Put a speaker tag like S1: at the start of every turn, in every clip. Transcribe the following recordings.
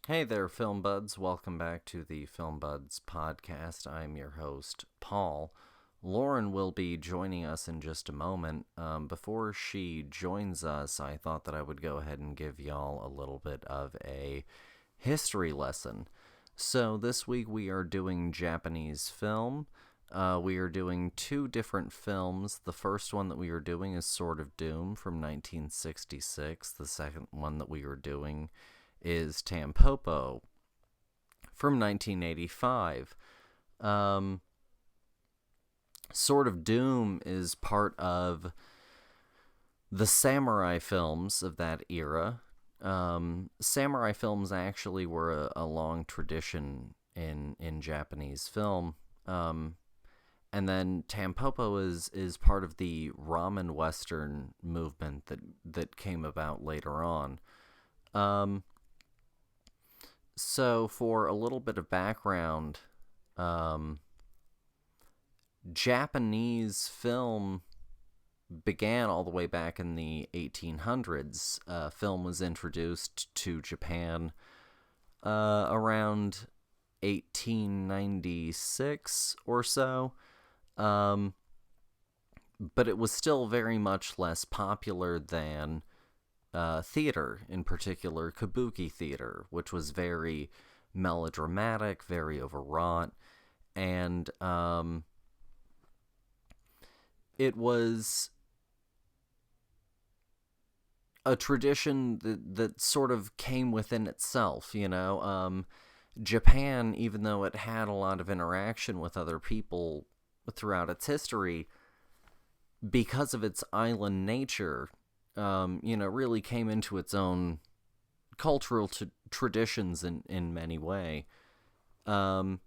S1: Hey there, Film Buds. Welcome back to the Film Buds podcast. I'm your host, Paul. Lauren will be joining us in just a moment. Before she joins us, I thought that I would go ahead and give y'all a little bit of a history lesson. So this week we are doing Japanese film. We are doing two different films. The first one that we are doing is Sword of Doom from 1966. The second one that we are doing is Tampopo from 1985. Sword of Doom is part of the samurai films of that era. Samurai films actually were a long tradition in Japanese film. And then Tampopo is part of the Ramen Western movement that came about later on. So, for a little bit of background, Japanese film began all the way back in the 1800s. Film was introduced to Japan around 1896 or so, but it was still very much less popular than theater, in particular kabuki theater, which was very melodramatic, very overwrought, and it was a tradition that sort of came within itself, Japan, even though it had a lot of interaction with other people throughout its history, because of its island nature, really came into its own cultural traditions in many ways. And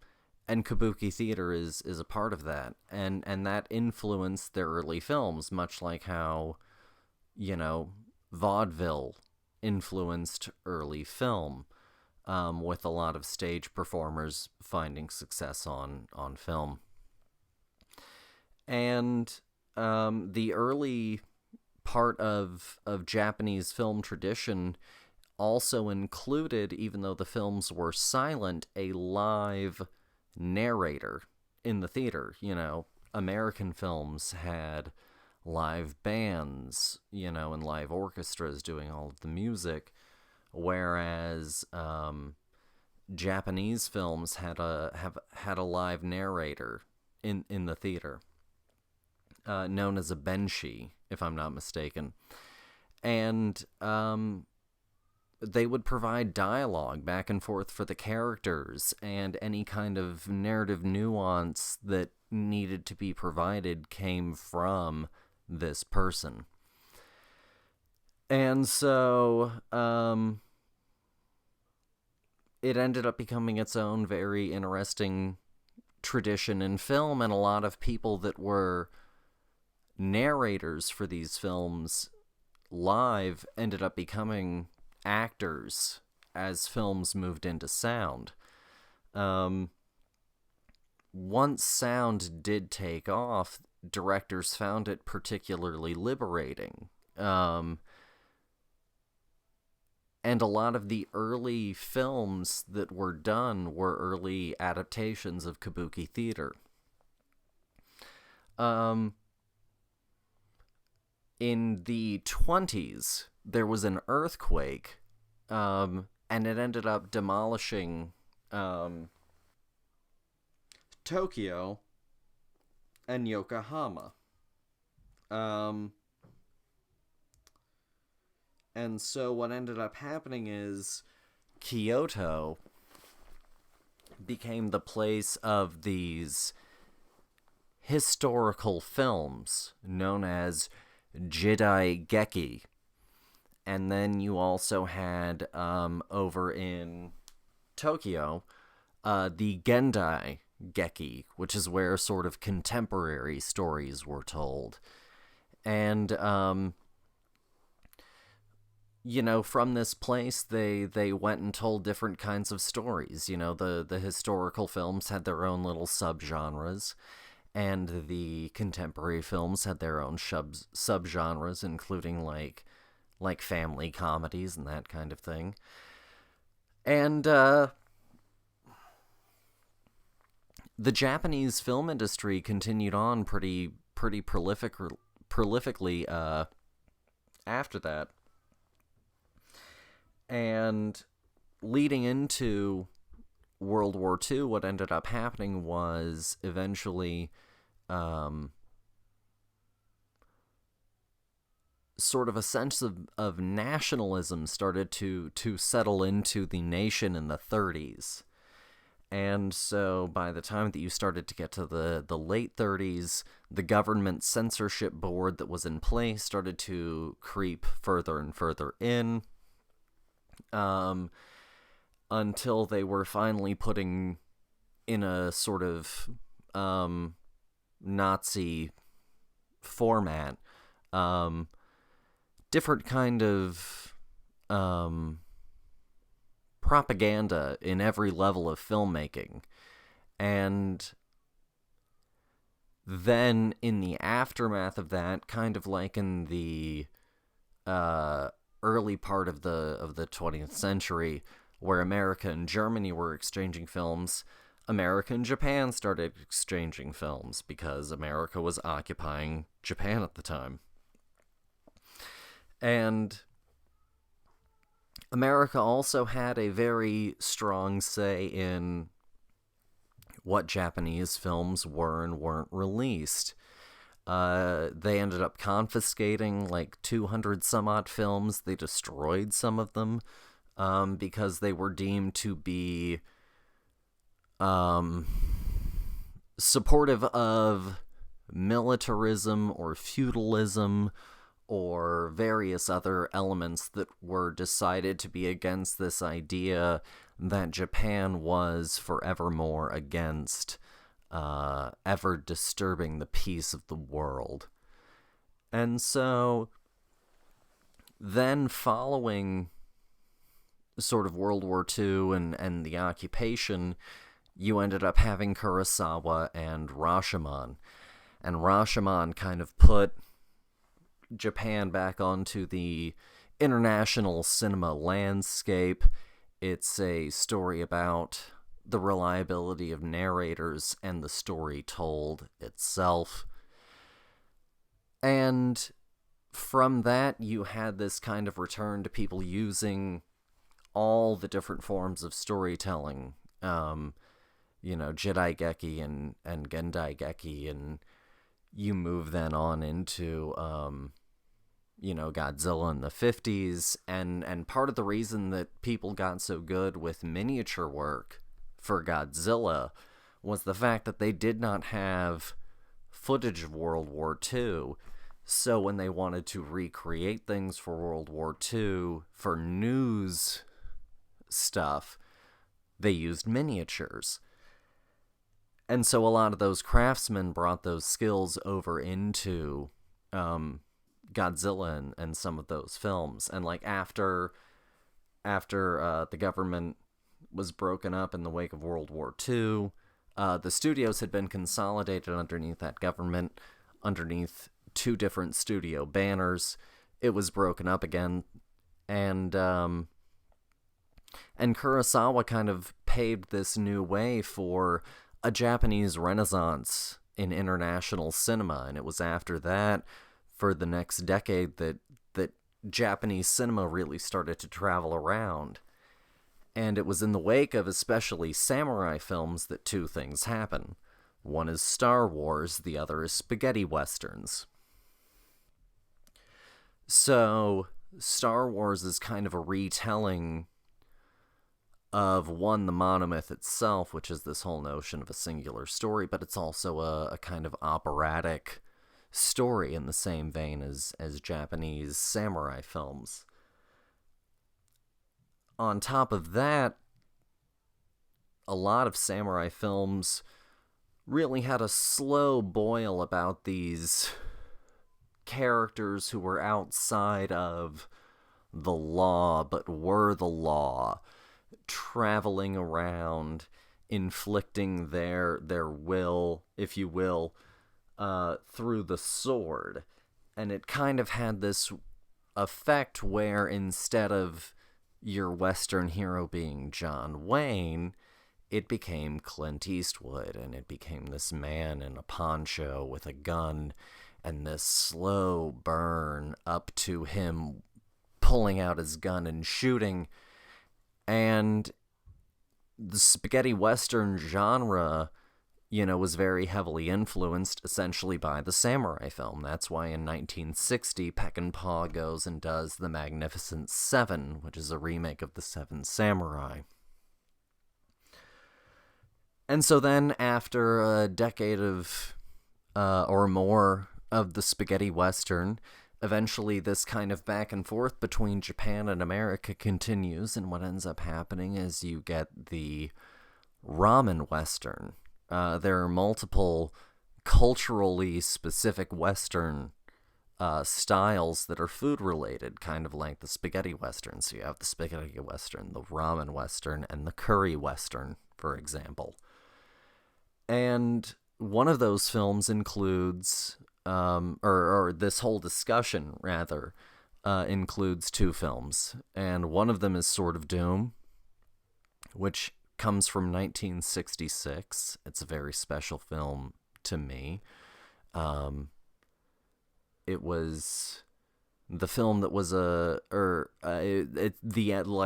S1: kabuki theater is a part of that. And that influenced their early films, much like how, vaudeville influenced early film, with a lot of stage performers finding success on film. And the early part of Japanese film tradition also included, even though the films were silent, a live narrator in the theater. American films had live bands, and live orchestras doing all of the music, whereas Japanese films had a live narrator in the theater, known as a benshi, if I'm not mistaken. And they would provide dialogue back and forth for the characters, and any kind of narrative nuance that needed to be provided came from this person. And so it ended up becoming its own very interesting tradition in film, and a lot of people that were narrators for these films live ended up becoming actors as films moved into sound. Once sound did take off, directors found it particularly liberating. And a lot of the early films that were done were early adaptations of kabuki theater. In the 20s, there was an earthquake, and it ended up demolishing Tokyo and Yokohama. And so what ended up happening is Kyoto became the place of these historical films known as Jidai Geki. And then you also had, over in Tokyo, the Gendai Geki, which is where sort of contemporary stories were told. And, from this place, they went and told different kinds of stories. The historical films had their own little subgenres, and the contemporary films had their own subgenres, including like family comedies and that kind of thing. And the Japanese film industry continued on pretty prolifically after that. And leading into World War II, what ended up happening was eventually sort of a sense of nationalism started to settle into the nation in the 30s. And so by the time that you started to get to the late 30s, the government censorship board that was in place started to creep further and further in, until they were finally putting in a sort of Nazi format, different kind of propaganda in every level of filmmaking. And then in the aftermath of that, kind of like in the early part of the 20th century, where America and Germany were exchanging films, America and Japan started exchanging films because America was occupying Japan at the time. And America also had a very strong say in what Japanese films were and weren't released. They ended up confiscating like 200 some odd films. They destroyed some of them because they were deemed to be supportive of militarism or feudalism or various other elements that were decided to be against this idea that Japan was forevermore against ever disturbing the peace of the world. And so then following sort of World War II and the occupation, you ended up having Kurosawa and Rashomon. And Rashomon kind of put Japan back onto the international cinema landscape. It's a story about the reliability of narrators and the story told itself. And from that, you had this kind of return to people using all the different forms of storytelling. Jidai Geki and Gendai Geki, and you move then on into Godzilla in the 50s, and part of the reason that people got so good with miniature work for Godzilla was the fact that they did not have footage of World War II. So when they wanted to recreate things for World War II for news stuff, they used miniatures. And so a lot of those craftsmen brought those skills over into Godzilla and some of those films. And like after the government was broken up in the wake of World War II, the studios had been consolidated underneath that government, underneath two different studio banners. It was broken up again, and Kurosawa kind of paved this new way for a Japanese renaissance in international cinema. And it was after that, for the next decade, that Japanese cinema really started to travel around. And it was in the wake of especially samurai films that two things happen. One is Star Wars, the other is spaghetti westerns. So Star Wars is kind of a retelling of, one, the monomyth itself, which is this whole notion of a singular story, but it's also a kind of operatic story in the same vein as Japanese samurai films. On top of that, a lot of samurai films really had a slow boil about these characters who were outside of the law but were the law, traveling around, inflicting their will, if you will, through the sword. And it kind of had this effect where instead of your Western hero being John Wayne, it became Clint Eastwood, and it became this man in a poncho with a gun, and this slow burn up to him pulling out his gun and shooting. And the spaghetti Western genre, was very heavily influenced essentially by the samurai film. That's why in 1960, Peckinpah goes and does The Magnificent Seven, which is a remake of The Seven Samurai. And so then, after a decade of, or more, of the spaghetti Western, eventually this kind of back and forth between Japan and America continues, and what ends up happening is you get the Ramen Western. There are multiple culturally specific Western styles that are food-related, kind of like the spaghetti Western. So you have the spaghetti Western, the Ramen Western, and the curry Western, for example. And one of those films includes, or this whole discussion, rather, includes two films. And one of them is Sword of Doom, which comes from 1966. It's a very special film to me. It was the film that was the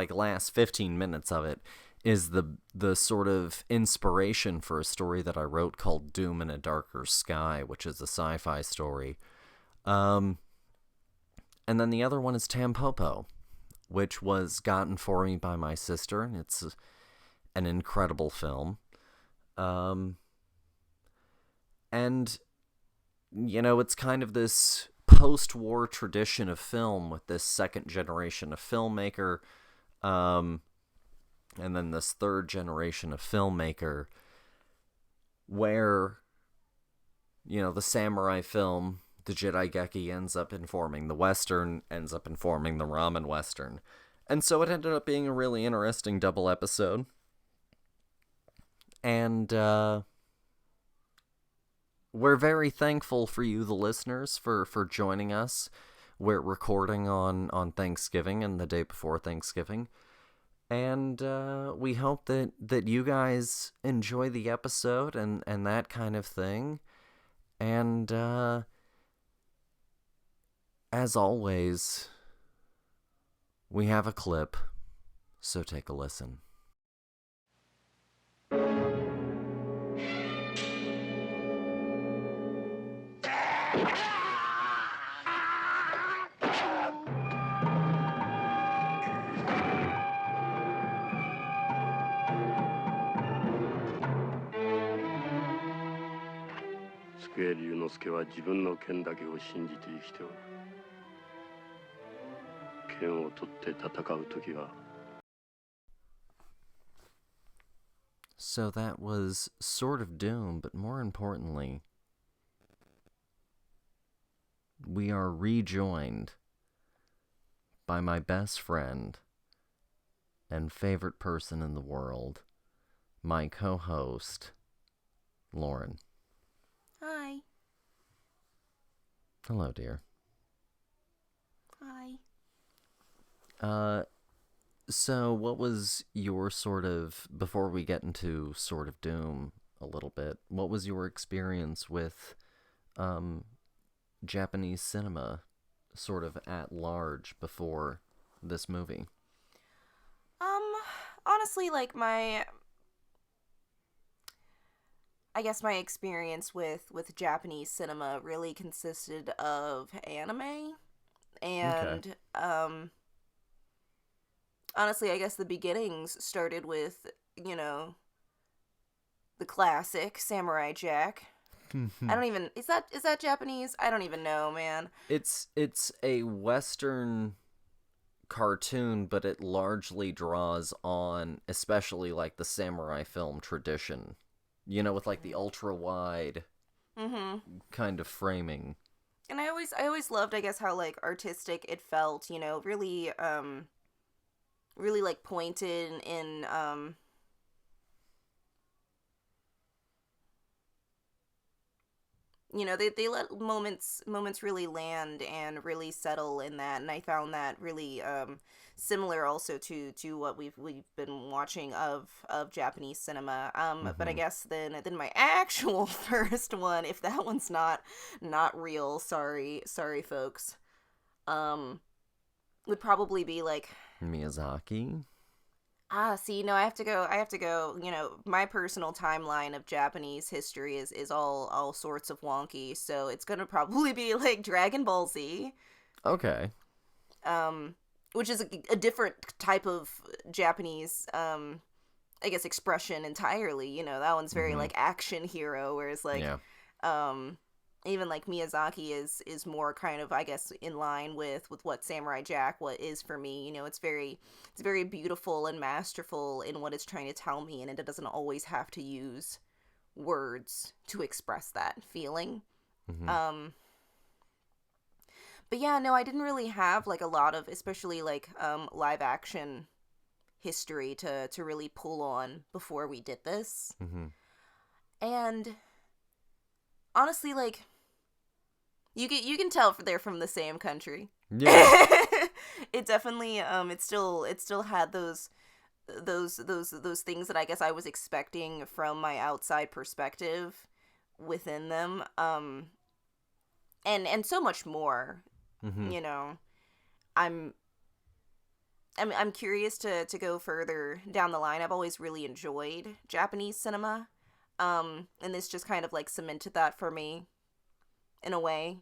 S1: last 15 minutes of it is the sort of inspiration for a story that I wrote called Doom in a Darker Sky, which is a sci-fi story. And then the other one is Tampopo, which was gotten for me by my sister, and it's an incredible film. And, it's kind of this post-war tradition of film with this second generation of filmmaker, and then this third generation of filmmaker, where, the samurai film, the Jidaigeki, ends up informing the Western, ends up informing the Ramen Western. And so it ended up being a really interesting double episode. And we're very thankful for you, the listeners, for joining us. We're recording on Thanksgiving and the day before Thanksgiving. And we hope that you guys enjoy the episode and that kind of thing. And as always, we have a clip, so take a listen. So that was Sword of Doom, but more importantly, we are rejoined by my best friend and favorite person in the world, my co-host, Lauren.
S2: Hi.
S1: Hello, dear.
S2: Hi.
S1: So what was your before we get into Sword of Doom a little bit, what was your experience with Japanese cinema sort of at large before this movie?
S2: Honestly, like my experience with Japanese cinema really consisted of anime, and
S1: Okay.
S2: Honestly, I guess the beginnings started with, the classic Samurai Jack. I don't even is that Japanese? I don't even know, man.
S1: It's a Western cartoon, but it largely draws on, especially like the samurai film tradition, with like the ultra wide kind of framing.
S2: And I always loved, I guess, how like artistic it felt, really really like pointed in they let moments really land and really settle in that, and I found that really similar also to what we've been watching of Japanese cinema. But I
S1: Mm-hmm.
S2: guess then my actual first one, if that one's not real, sorry folks, um, would probably be like,
S1: Miyazaki.
S2: see, no, I have to go, my personal timeline of Japanese history is all sorts of wonky, so it's gonna probably be like Dragon Ball Z,
S1: Okay.
S2: um, which is a different type of Japanese, I guess, expression entirely. That one's very
S1: Mm-hmm.
S2: like action hero, whereas like,
S1: Yeah.
S2: um, even like Miyazaki is more kind of, I guess, in line with what Samurai Jack what is for me. It's very beautiful and masterful in what it's trying to tell me, and it doesn't always have to use words to express that feeling.
S1: Mm-hmm.
S2: Um, but yeah, no, I didn't really have like a lot of, especially like live action history to really pull on before we did this.
S1: Mm-hmm.
S2: And honestly, like, you can tell they're from the same country.
S1: Yeah.
S2: It definitely it still had those things that I guess I was expecting from my outside perspective within them, and so much more.
S1: Mm-hmm.
S2: you know I'm I'm curious to go further down the line. I've always really enjoyed Japanese cinema, and this just kind of like cemented that for me in a way.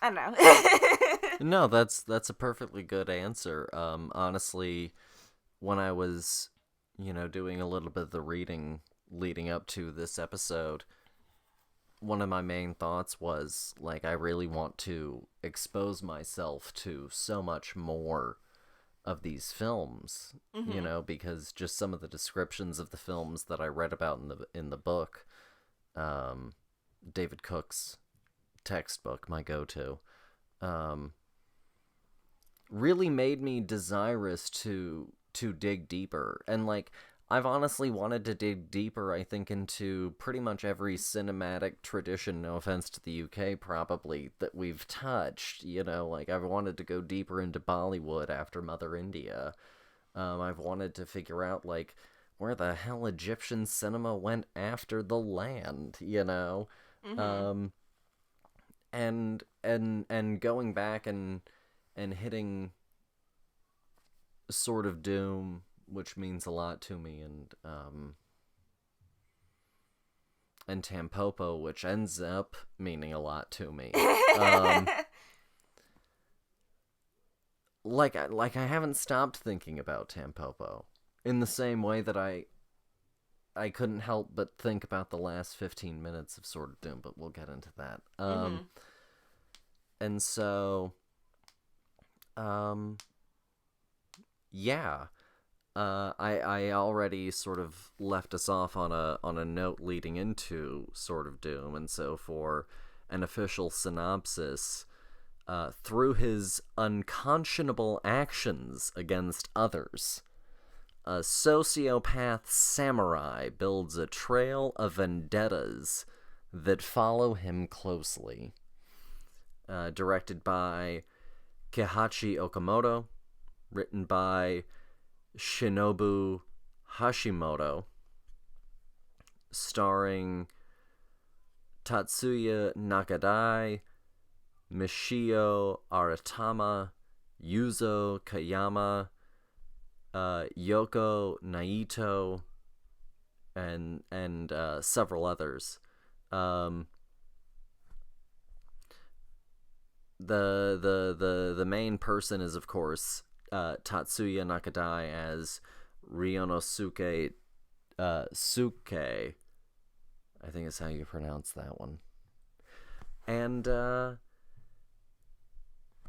S2: I don't know.
S1: No, that's a perfectly good answer. Honestly, when I was, doing a little bit of the reading leading up to this episode, one of my main thoughts was like I really want to expose myself to so much more of these films,
S2: Mhm.
S1: because just some of the descriptions of the films that I read about in the book, um, David Cook's textbook, my go-to, um, really made me desirous to dig deeper. And like I've honestly wanted to dig deeper, I think, into pretty much every cinematic tradition, no offense to the UK probably, that we've touched. Like I've wanted to go deeper into Bollywood after Mother India. I've wanted to figure out like where the hell Egyptian cinema went after The Land.
S2: Mhm.
S1: Um, and going back and hitting Sword of Doom, which means a lot to me, and Tampopo, which ends up meaning a lot to me. Um, like I haven't stopped thinking about Tampopo in the same way that I couldn't help but think about the last 15 minutes of Sword of Doom, but we'll get into that.
S2: Mhm.
S1: And so, um, yeah. I already sort of left us off on a note leading into Sword of Doom, and so for an official synopsis, through his unconscionable actions against others, a sociopath samurai builds a trail of vendettas that follow him closely. Directed by Keihachi Okamoto, written by Shinobu Hashimoto, starring Tatsuya Nakadai, Michio Aratama, Yuzo Kayama, Yoko Naito, and several others. Um, the main person is of course Tatsuya Nakadai as Ryonosuke Suke. I think is how you pronounce that one. And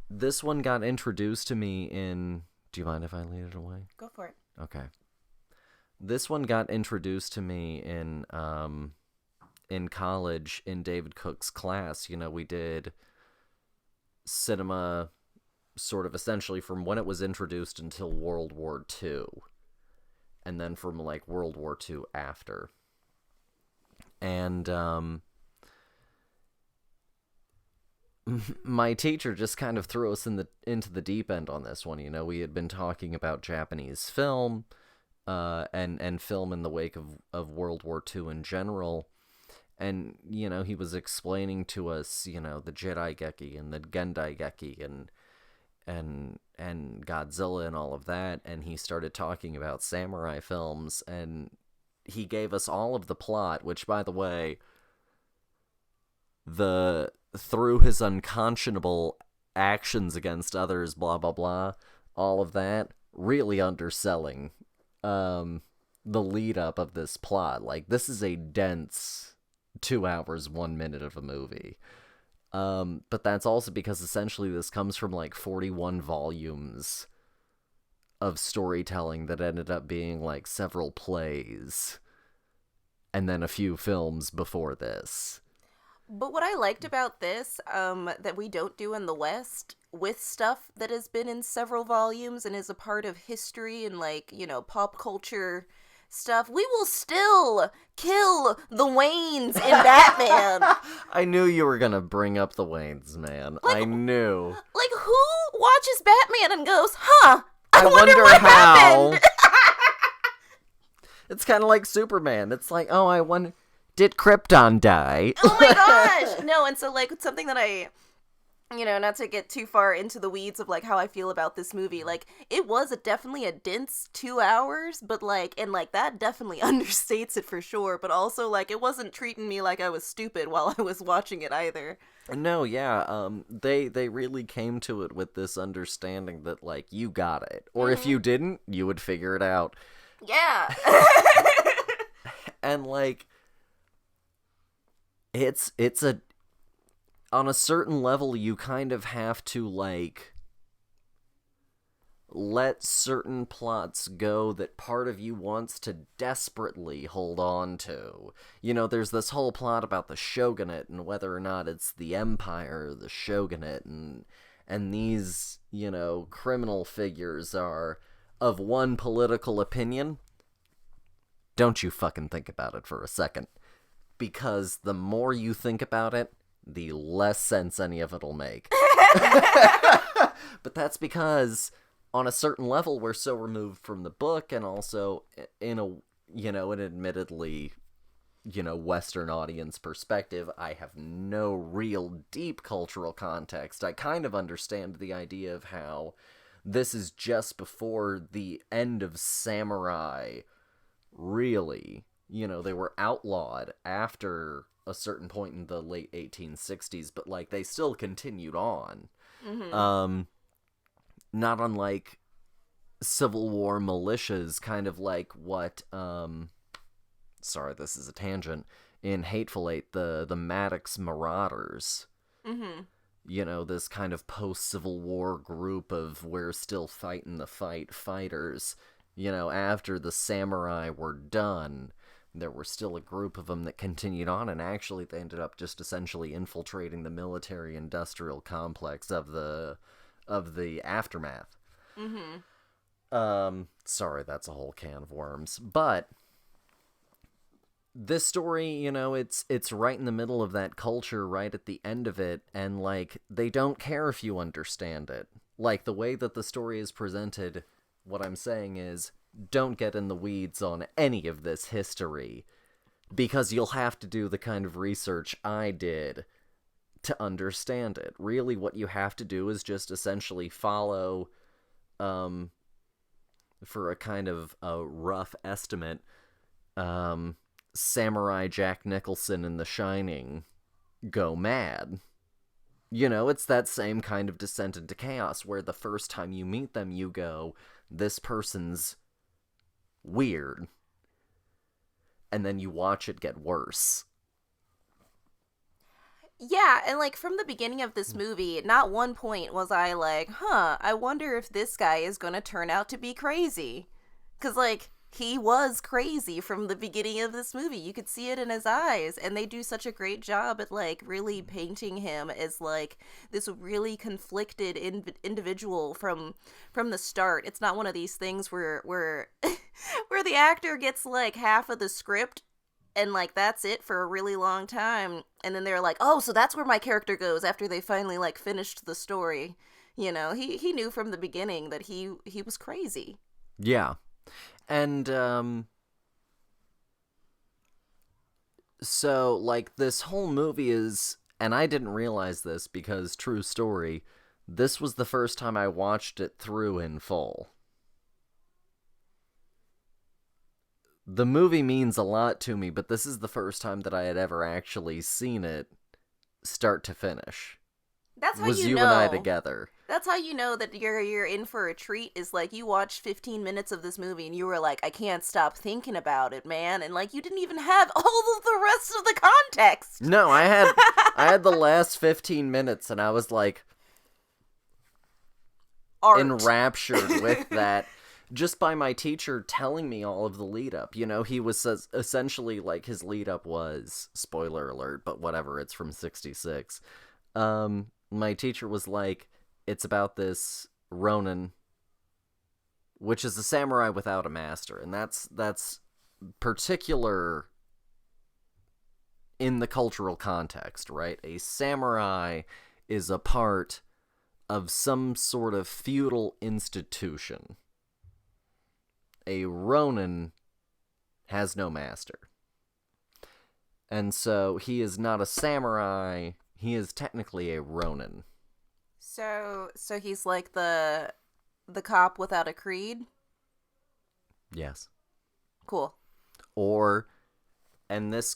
S1: this one got introduced to me in. Do you mind if I lead it away?
S2: Go for it.
S1: Okay. This one got introduced to me in college in David Cook's class. We did cinema sort of essentially from when it was introduced until World War II, and then from like World War II after. And my teacher just kind of threw us into the deep end on this one. You know, we had been talking about Japanese film, and film in the wake of World War II in general. And, you know, he was explaining to us, you know, the Jedi Geki and the Gendai Geki and Godzilla and all of that. And he started talking about samurai films, and he gave us all of the plot, which, by the way, through his unconscionable actions against others, blah, blah, blah, all of that, really underselling the lead up of this plot. Like, this is a dense 2 hours, 1 minute of a movie. But that's also because essentially this comes from like 41 volumes of storytelling that ended up being like several plays and then a few films before this.
S2: But what I liked about this, that we don't do in the West, with stuff that has been in several volumes and is a part of history and, like, you know, pop culture stuff, we will still kill the Waynes in Batman.
S1: I knew you were gonna bring up the Waynes, man.
S2: Like,
S1: I knew.
S2: Like, who watches Batman and goes, huh, I wonder what
S1: how.
S2: happened?
S1: It's kind of like Superman. It's like, oh, I wonder, did Krypton die?
S2: Oh my gosh! No, and so, like, something that I, you know, not to get too far into the weeds of, like, how I feel about this movie, like, it was definitely a dense 2 hours, but, like, and, like, that definitely understates it for sure, but also, like, it wasn't treating me like I was stupid while I was watching it either.
S1: No, yeah, they really came to it with this understanding that, like, you got it. Or if you didn't, you would figure it out.
S2: Yeah.
S1: And, like, it's on a certain level, you kind of have to, like, let certain plots go that part of you wants to desperately hold on to. You know, there's this whole plot about the shogunate and whether or not it's the empire or the shogunate, and these, you know, criminal figures are of one political opinion. Don't you fucking think about it for a second. Because the more you think about it, the less sense any of it'll make. But that's because, on a certain level, we're so removed from the book, and also in a, you know, an admittedly, you know, Western audience perspective, I have no real deep cultural context. I kind of understand the idea of how this is just before the end of samurai, really. You know, they were outlawed after a certain point in the late 1860s, but, like, they still continued on. Mm-hmm. Not unlike Civil War militias, kind of like what, sorry, this is a tangent, in Hateful Eight, the Maddox Marauders. Mm-hmm. You know, this kind of post-Civil War group of we're still fighting the fight fighters. You know, after the samurai were done, there were still a group of them that continued on, and actually they ended up just essentially infiltrating the military-industrial complex of the aftermath. Mm-hmm. Sorry, that's a whole can of worms. But this story, you know, it's right in the middle of that culture, right at the end of it, and, like, they don't care if you understand it. Like, the way that the story is presented, what I'm saying is, don't get in the weeds on any of this history, because you'll have to do the kind of research I did to understand it. Really, what you have to do is just essentially follow, for a kind of a rough estimate, Samurai Jack Nicholson in The Shining go mad. You know, it's that same kind of descent into chaos, where the first time you meet them, you go, this person's weird. And then you watch it get worse.
S2: Yeah, and, like, from the beginning of this movie, not one point was I like, I wonder if this guy is gonna turn out to be crazy. 'Cause, like, he was crazy from the beginning of this movie. You could see it in his eyes, and they do such a great job at, like, really painting him as, like, this really conflicted individual from the start. It's not one of these things where where the actor gets, like, half of the script and like that's it for a really long time, and then they're like, oh, so that's where my character goes after they finally like finished the story. He knew from the beginning that he was crazy.
S1: Yeah. And so like this whole movie is, and I didn't realize this because true story, this was the first time I watched it through in full. The movie means a lot to me, but this is the first time that I had ever actually seen it start to finish.
S2: That's how
S1: Was
S2: you
S1: you
S2: know.
S1: and I together.
S2: That's how you know that you're in for a treat. Is like you watched 15 minutes of this movie and you were like, I can't stop thinking about it, man. And like you didn't even have all of the rest of the context.
S1: No, I had the last 15 minutes and I was like
S2: Art.
S1: enraptured with that. Just by my teacher telling me all of the lead up. He was essentially like his lead up was, spoiler alert, but whatever, it's from 66. My teacher was like, it's about this Ronin, which is a samurai without a master. And that's particular in the cultural context, right? A samurai is a part of some sort of feudal institution. A Ronin has no master. And so he is not a samurai, he is technically a Ronin.
S2: So he's like the cop without a creed?
S1: Yes.
S2: Cool.
S1: Or, and this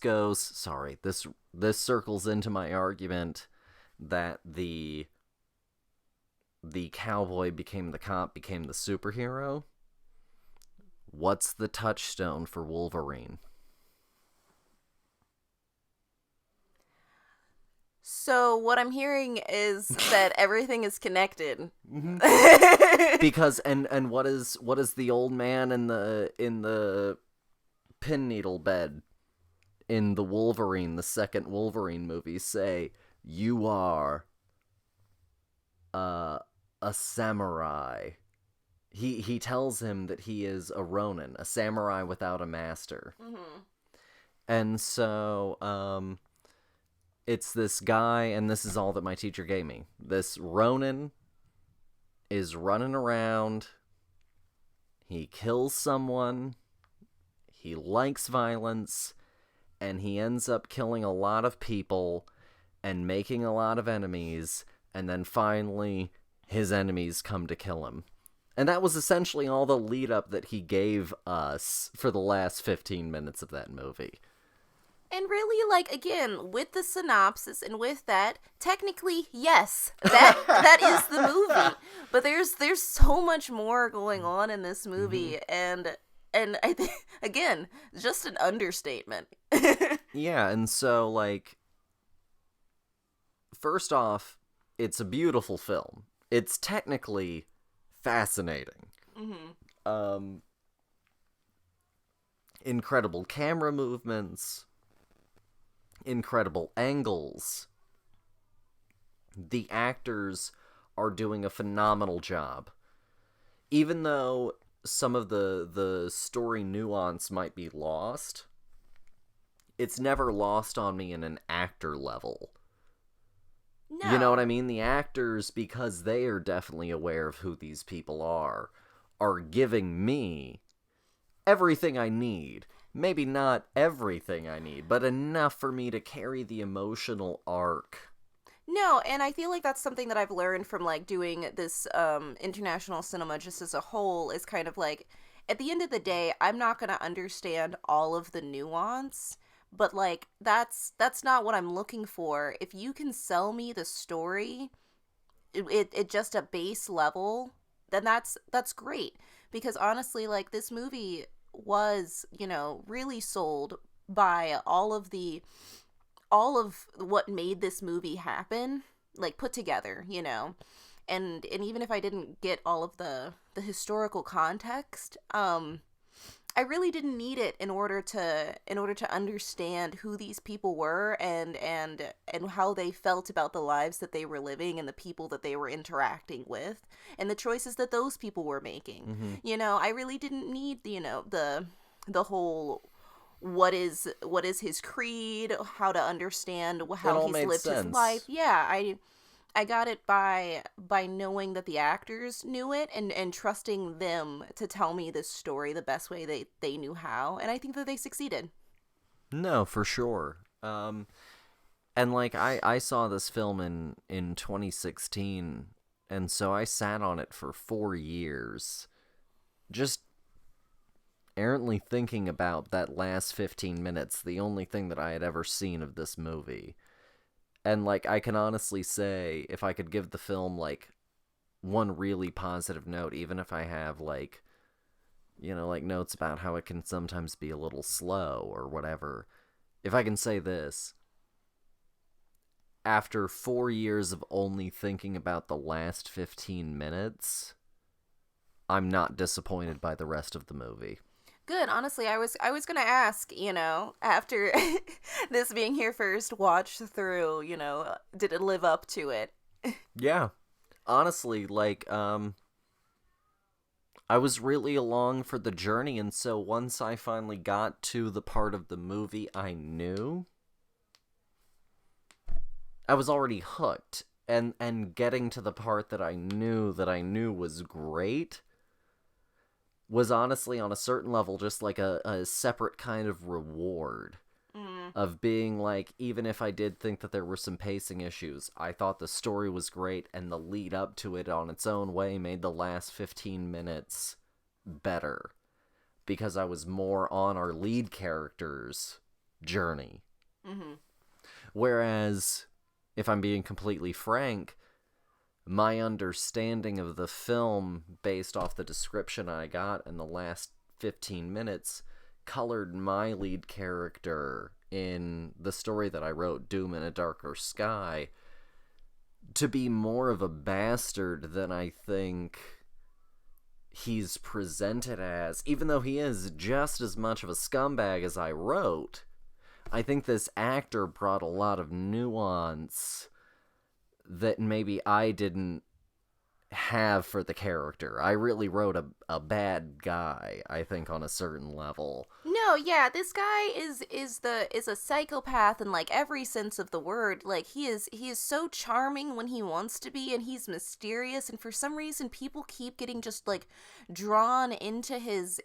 S1: circles into my argument that the cowboy became the cop, became the superhero. What's the touchstone for Wolverine?
S2: So what I'm hearing is that everything is connected.
S1: Mm-hmm. Because and what is the old man in the pin needle bed in the Wolverine, the second Wolverine movie say? You are a samurai. He tells him that he is a Ronin, a samurai without a master.
S2: Mm-hmm.
S1: And so, it's this guy, and this is all that my teacher gave me. This Ronin is running around. He kills someone. He likes violence. And he ends up killing a lot of people and making a lot of enemies. And then finally, his enemies come to kill him. And that was essentially all the lead up that he gave us for the last 15 minutes of that movie.
S2: And really, like, again, with the synopsis and with that, technically, yes, that is the movie. But there's so much more going on in this movie, mm-hmm. and I think, again, just an understatement.
S1: Yeah, and so, like, first off, it's a beautiful film. It's technically fascinating. Mm-hmm. Incredible camera movements. Incredible angles. The actors are doing a phenomenal job. Even though some of the story nuance might be lost, it's never lost on me in an actor level. No. You know what I mean? The actors, because they are definitely aware of who these people are giving me everything I need. Maybe not everything I need, but enough for me to carry the emotional arc.
S2: No, and I feel like that's something that I've learned from, like, doing this international cinema just as a whole, is kind of like, at the end of the day, I'm not going to understand all of the nuance, but, like, that's not what I'm looking for. If you can sell me the story it just a base level, then that's great. Because honestly, like, this movie was, really sold by all of what made this movie happen, like, put together, and even if I didn't get all of the historical context, I really didn't need it in order to understand who these people were and how they felt about the lives that they were living and the people that they were interacting with and the choices that those people were making. Mm-hmm. I really didn't need the whole what is his creed, how to understand
S1: It
S2: how
S1: all
S2: he's
S1: made
S2: lived his life.
S1: sense.
S2: Yeah, I got it by knowing that the actors knew it, and trusting them to tell me this story the best way they knew how, and I think that they succeeded.
S1: No, for sure. And like I saw this film in 2016, and so I sat on it for 4 years, just errantly thinking about that last 15 minutes, the only thing that I had ever seen of this movie. And like I can honestly say, if I could give the film like one really positive note, even if I have like, like notes about how it can sometimes be a little slow or whatever, if I can say this, after 4 years of only thinking about the last 15 minutes, I'm not disappointed by the rest of the movie.
S2: Good. Honestly, I was gonna ask, after this being your first watch through, did it live up to it?
S1: Yeah. Honestly, like, I was really along for the journey, and so once I finally got to the part of the movie I knew, I was already hooked. And getting to the part that I knew was great was honestly on a certain level just like a separate kind of reward
S2: Mm.
S1: of being like, even if I did think that there were some pacing issues, I thought the story was great, and the lead up to it on its own way made the last 15 minutes better because I was more on our lead character's journey.
S2: Mm-hmm.
S1: Whereas, if I'm being completely frank, my understanding of the film based off the description I got in the last 15 minutes colored my lead character in the story that I wrote, Doom in a Darker Sky, to be more of a bastard than I think he's presented as. Even though he is just as much of a scumbag as I wrote, I think this actor brought a lot of nuance that maybe I didn't have for the character. I really wrote a bad guy, I think, on a certain level.
S2: No, yeah, this guy is a psychopath in like every sense of the word. Like he is so charming when he wants to be, and he's mysterious, and for some reason people keep getting just like drawn into his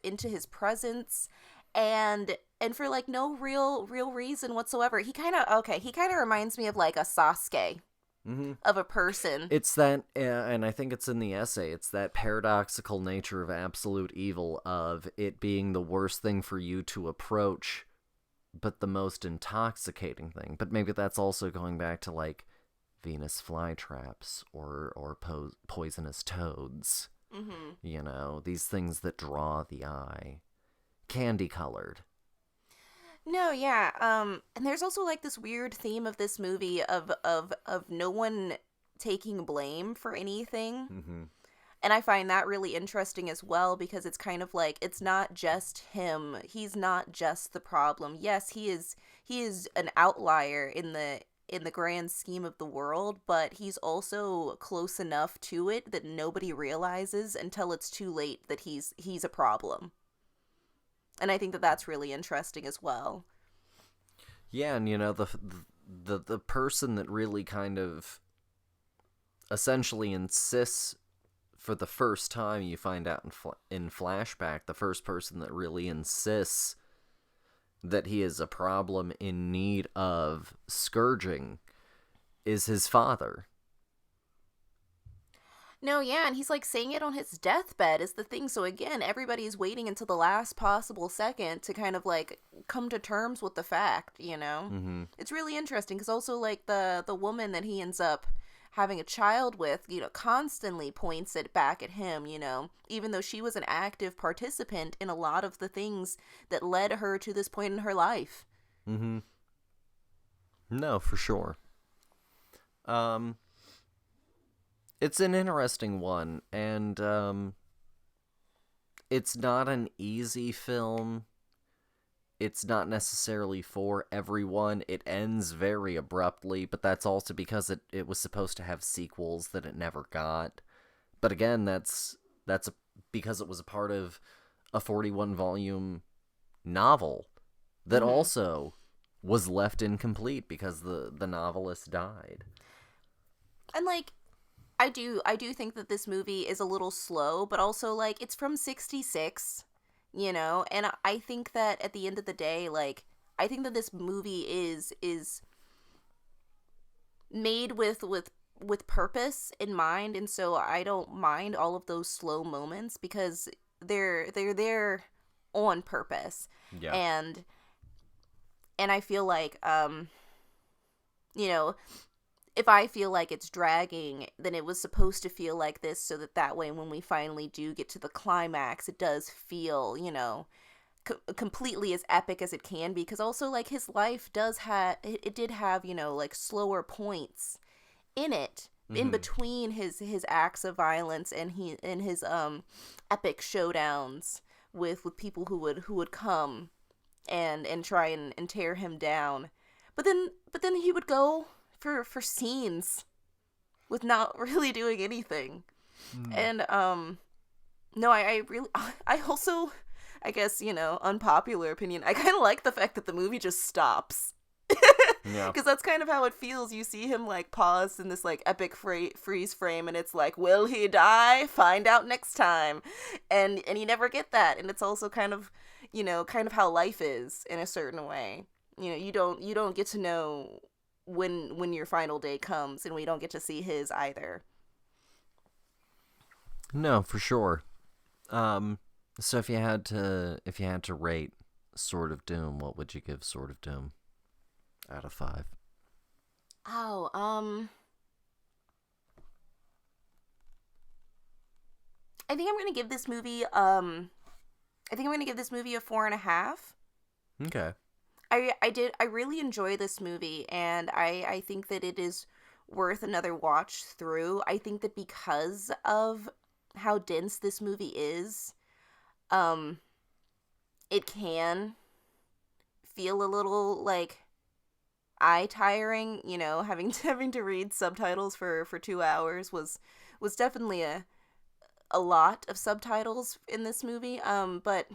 S2: presence, and for like no real reason whatsoever. He kind of reminds me of like a Sasuke
S1: Mm-hmm.
S2: of a person.
S1: It's that, and I think it's in the essay, it's that paradoxical nature of absolute evil, of it being the worst thing for you to approach, but the most intoxicating thing. But maybe that's also going back to, like, Venus flytraps or poisonous toads.
S2: Mm-hmm.
S1: These things that draw the eye. Candy-colored.
S2: No, yeah. And there's also like this weird theme of this movie of no one taking blame for anything.
S1: Mm-hmm.
S2: And I find that really interesting as well, because it's kind of like it's not just him. He's not just the problem. Yes, he is an outlier in the grand scheme of the world, but he's also close enough to it that nobody realizes until it's too late that he's a problem. And I think that that's really interesting as well.
S1: Yeah, and the person that really kind of essentially insists, for the first time you find out in flashback, the first person that really insists that he is a problem in need of scourging is his father.
S2: No, yeah, and he's like saying it on his deathbed is the thing. So again, everybody's waiting until the last possible second to kind of like come to terms with the fact.
S1: Mm-hmm.
S2: It's really interesting because also like the woman that he ends up having a child with, constantly points it back at him, even though she was an active participant in a lot of the things that led her to this point in her life.
S1: Mm-hmm. No, for sure. It's an interesting one, and it's not an easy film. It's not necessarily for everyone. It ends very abruptly, but that's also because it was supposed to have sequels that it never got. But again, because it was a part of a 41 volume novel that also was left incomplete because the novelist died.
S2: And like I do think that this movie is a little slow, but also like it's from 66, you know, and I think that at the end of the day, like I think that this movie is made with purpose in mind, and so I don't mind all of those slow moments because they're there on purpose.
S1: Yeah.
S2: And I feel like you know, if I feel like it's dragging, then it was supposed to feel like this so that that way when we finally do get to the climax, it does feel, you know, completely as epic as it can be, because also like his life does have it did have, you know, like slower points in it in
S1: Mm-hmm.
S2: between his acts of violence and his epic showdowns with people who would come and try and tear him down. But then he would go for scenes with not really doing anything.
S1: Mm.
S2: And no, I really I also, I guess, you know, unpopular opinion, I kind of like the fact that the movie just stops.
S1: Yeah.
S2: Because that's kind of how it feels. You see him like pause in this like epic freeze frame, and it's like, will he die? Find out next time. And you never get that. And it's also kind of, you know, kind of how life is in a certain way. You know, you don't get to know when your final day comes, and we don't get to see his either.
S1: No, for sure. Um, so if you had to rate Sword of Doom, what would you give Sword of Doom out of 5?
S2: Oh, I think I'm gonna give this movie I think I'm gonna give this movie a 4.5.
S1: Okay.
S2: I really enjoy this movie, and I think that it is worth another watch through. I think that because of how dense this movie is, um it can feel a little like eye tiring, you know, having having to read subtitles for 2 hours was definitely a lot of subtitles in this movie. But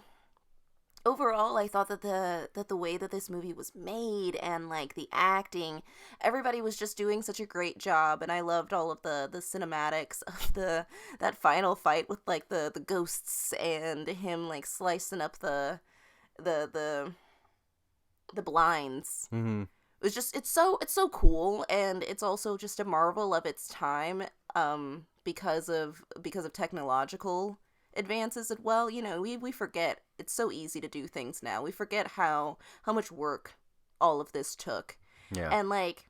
S2: overall, I thought that the way that this movie was made and like the acting, everybody was just doing such a great job, and I loved all of the cinematics of the that final fight with like the ghosts and him like slicing up the the the blinds.
S1: Mm-hmm.
S2: It was just it's so cool, and it's also just a marvel of its time, because of technological advances as well. You know, we forget it's so easy to do things now. We forget how much work all of this took.
S1: Yeah.
S2: And like,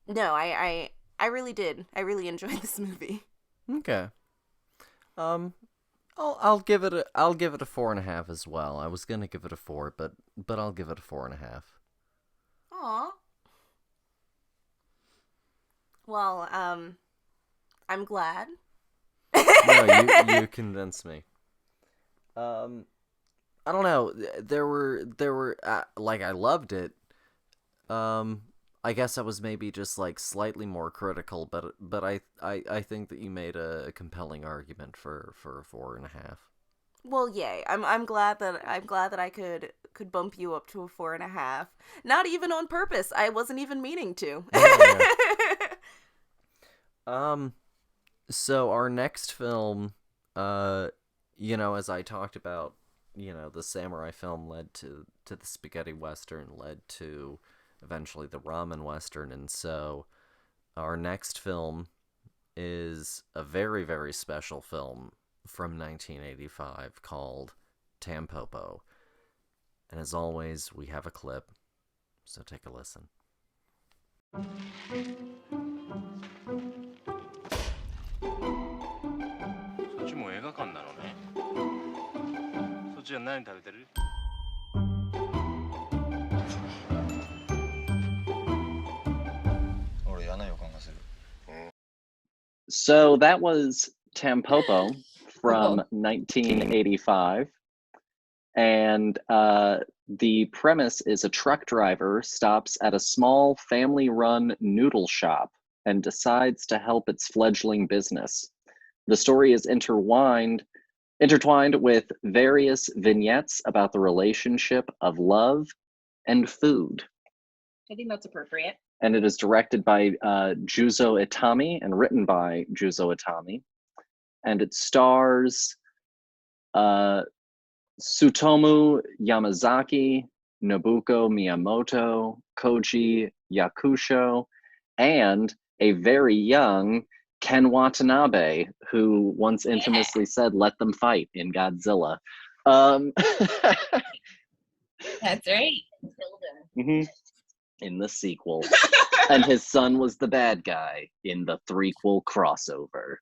S2: no, I really did. I really enjoyed this movie.
S1: Okay. Um, I'll give it a 4.5 as well. I was gonna give it a 4, but I'll give it a 4.5.
S2: Aw. Well, I'm glad.
S1: No, you convinced me. Um, I don't know. There were like I loved it. Um, I guess I was maybe just like slightly more critical, but I think that you made a compelling argument for a 4.5.
S2: Well, yay! I'm glad that I could bump you up to a 4.5. Not even on purpose. I wasn't even meaning to.
S1: Yeah, yeah. Um, so our next film, uh, as I talked about, the samurai film led to the spaghetti western, led to eventually the ramen western, and so our next film is a very, very special film from 1985 called Tampopo. And as always, we have a clip, so take a listen. そっちも映画館なのね。そっちは何食べてる？
S3: So that was Tampopo from 1985. And the premise is a truck driver stops at a small family-run noodle shop and decides to help its fledgling business. The story is intertwined intertwined with various vignettes about the relationship of love and food.
S2: I think that's appropriate.
S3: And it is directed by Juzo Itami and written by Juzo Itami. And it stars Tsutomu Yamazaki, Nobuko Miyamoto, Koji Yakusho, and a very young Ken Watanabe, who once infamously said, "Let them fight" in Godzilla.
S2: That's right.
S3: Mm-hmm. In the sequel. And his son was the bad guy in the threequel crossover.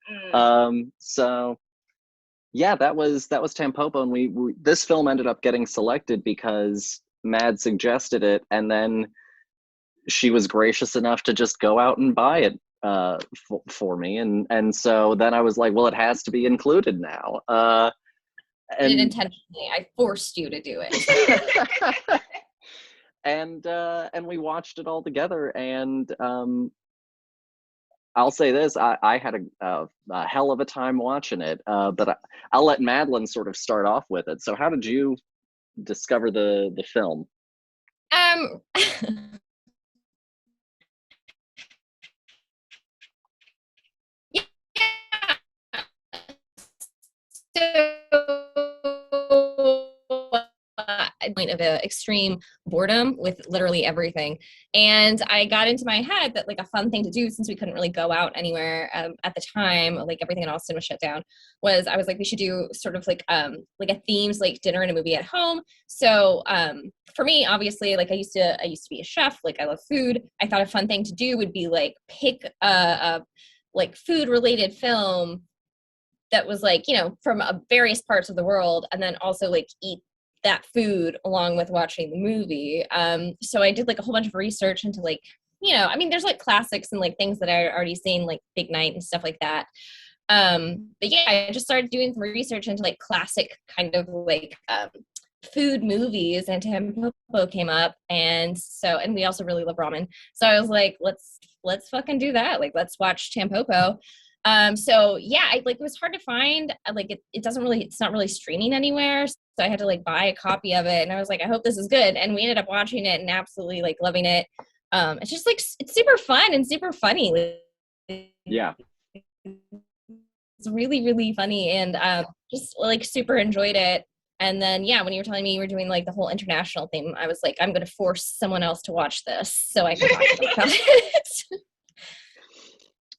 S3: So yeah, that was Tampopo, and we this film ended up getting selected because Mad suggested it, and then she was gracious enough to just go out and buy it for me, and so then I was like, well, it has to be included now.
S4: I did intentionally. I forced you to do it.
S3: And we watched it all together, and I'll say this: I had a hell of a time watching it. But I'll let Madelaine sort of start off with it. So, how did you discover the film?
S4: Point of extreme boredom with literally everything, and I got into my head that like a fun thing to do, since we couldn't really go out anywhere at the time, like everything in Austin was shut down, was I was like, we should do sort of like a themes like dinner and a movie at home. So for me, obviously, like I used to be a chef, like I love food. I thought a fun thing to do would be like pick a like food related film that was like, you know, from various parts of the world, and then also like eat that food along with watching the movie. So I did like a whole bunch of research into like, you know, I mean, there's like classics and like things that I already seen, like Big Night and stuff like that. But yeah, I just started doing some research into like classic kind of like food movies, and Tampopo came up, and we also really love ramen. So I was like, let's fucking do that. Like, let's watch Tampopo. So yeah, it was hard to find. Like it's not really streaming anywhere. So I had to like buy a copy of it, and I was like, I hope this is good. And we ended up watching it and absolutely like loving it. It's just like, it's super fun and super funny.
S3: Yeah.
S4: It's really, really funny, and just like super enjoyed it. And then, yeah, when you were telling me you were doing like the whole international thing, I was like, I'm going to force someone else to watch this so I can talk to them about it.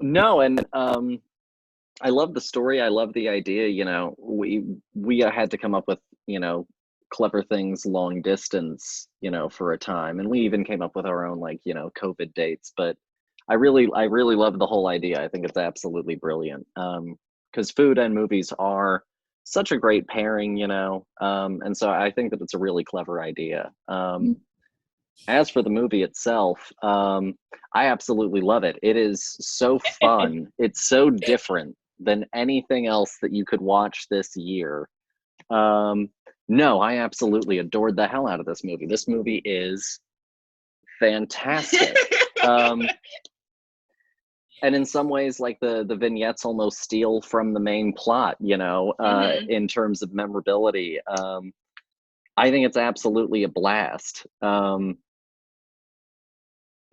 S3: No, and I love the story. I love the idea. You know, we had to come up with, you know, clever things long distance, you know, for a time, and we even came up with our own, like, you know, COVID dates. But I really love the whole idea. I think it's absolutely brilliant. Because food and movies are such a great pairing, you know, and so I think that it's a really clever idea. As for the movie itself, I absolutely love it. It is so fun. It's so different than anything else that you could watch this year. No, I absolutely adored the hell out of this movie. This movie is fantastic. And in some ways, like the vignettes almost steal from the main plot, you know, in terms of memorability. I think it's absolutely a blast.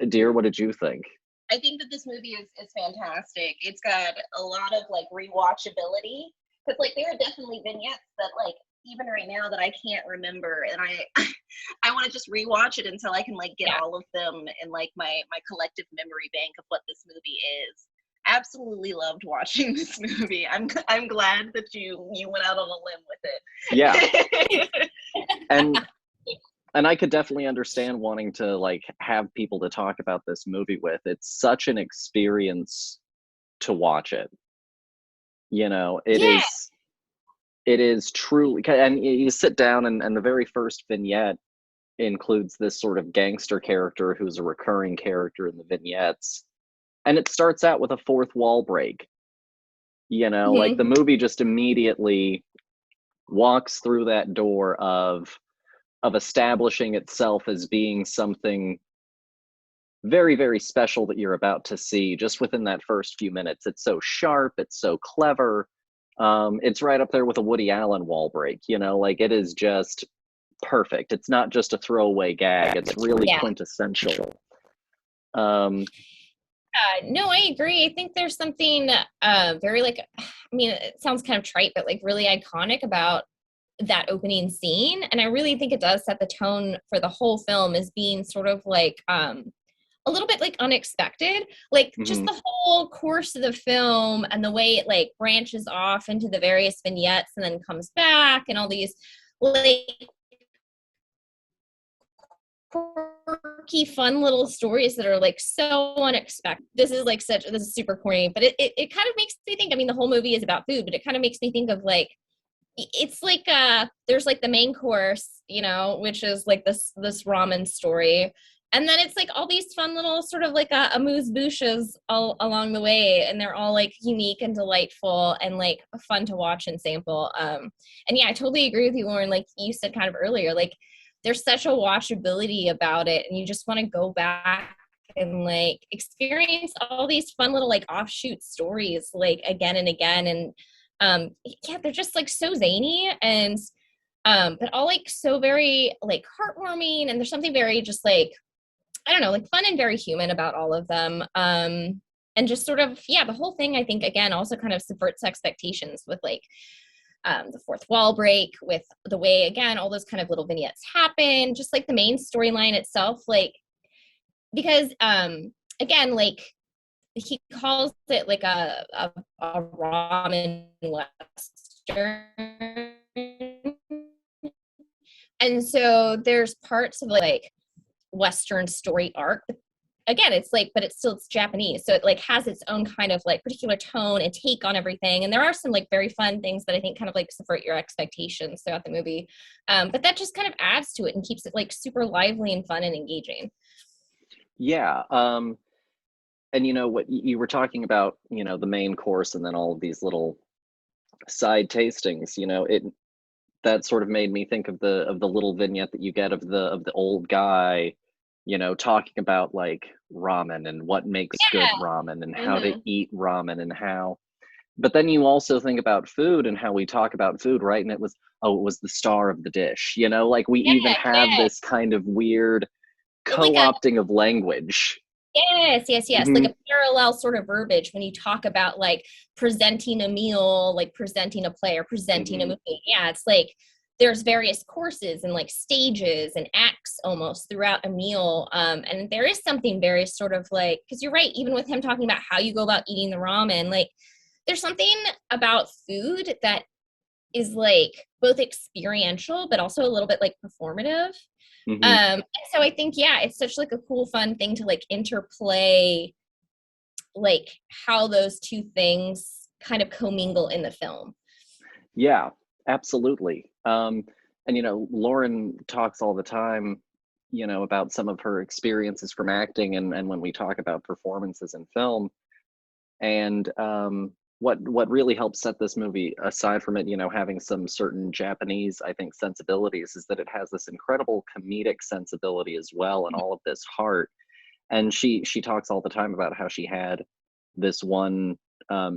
S3: Dear, what did you think?
S2: I think that this movie is fantastic. It's got a lot of like rewatchability, because like there are definitely vignettes that like even right now that I can't remember, and I want to just rewatch it until I can like get all of them in like my collective memory bank of what this movie is. Absolutely loved watching this movie. I'm glad that you went out on a limb with it.
S3: Yeah. And I could definitely understand wanting to like have people to talk about this movie with. It's such an experience to watch it. You know, it is truly, and you sit down and the very first vignette includes this sort of gangster character who's a recurring character in the vignettes. And it starts out with a fourth wall break. You know, like the movie just immediately walks through that door of establishing itself as being something very, very special that you're about to see just within that first few minutes. It's so sharp, it's so clever. It's right up there with a Woody Allen wall break, you know, like it is just perfect. It's not just a throwaway gag, it's really quintessential.
S4: No, I agree. I think there's something very like, I mean, it sounds kind of trite, but like really iconic about that opening scene. And I really think it does set the tone for the whole film as being sort of like a little bit like unexpected. Like just the whole course of the film and the way it like branches off into the various vignettes and then comes back and all these like quirky, fun little stories that are like so unexpected. This is super corny, but it kind of makes me think, I mean, the whole movie is about food, but it kind of makes me think of like, it's like there's like the main course, you know, which is like this ramen story. And then it's like all these fun little sort of like amuse-bouches all along the way. And they're all like unique and delightful and like fun to watch and sample. And yeah, I totally agree with you, Lauren. Like you said kind of earlier, like there's such a watchability about it. And you just want to go back and like experience all these fun little like offshoot stories like again and again. And yeah, they're just like so zany and but all like so very like heartwarming. And there's something very just like, I don't know, like fun and very human about all of them. And just sort of, yeah, the whole thing, I think, again, also kind of subverts expectations with like the fourth wall break, with the way, again, all those kind of little vignettes happen, just like the main storyline itself, like, because, again, like, he calls it like a ramen western. And so there's parts of like Western story arc. Again, it's like, but it's Japanese. So it like has its own kind of like particular tone and take on everything. And there are some like very fun things that I think kind of like subvert your expectations throughout the movie. But that just kind of adds to it and keeps it like super lively and fun and engaging.
S3: Yeah. And you know what you were talking about, you know, the main course and then all of these little side tastings, you know, that sort of made me think of the little vignette that you get of the old guy, you know, talking about like ramen and what makes good ramen and how to eat ramen and how. But then you also think about food and how we talk about food, right? And it was the star of the dish, you know, like we even have this kind of weird co-opting of language.
S4: Yes. Like a parallel sort of verbiage when you talk about like presenting a meal, like presenting a play or presenting a movie. Yeah, it's like there's various courses and like stages and acts almost throughout a meal. And there is something very sort of like, because you're right, even with him talking about how you go about eating the ramen, like there's something about food that is like both experiential but also a little bit like performative. So I think, yeah, it's such like a cool, fun thing to like interplay, like how those two things kind of commingle in the film.
S3: Yeah, absolutely. And, you know, Lauren talks all the time, you know, about some of her experiences from acting and when we talk about performances in film. And what really helps set this movie, aside from it, you know, having some certain Japanese, I think, sensibilities, is that it has this incredible comedic sensibility as well, and all of this heart. And she talks all the time about how she had this one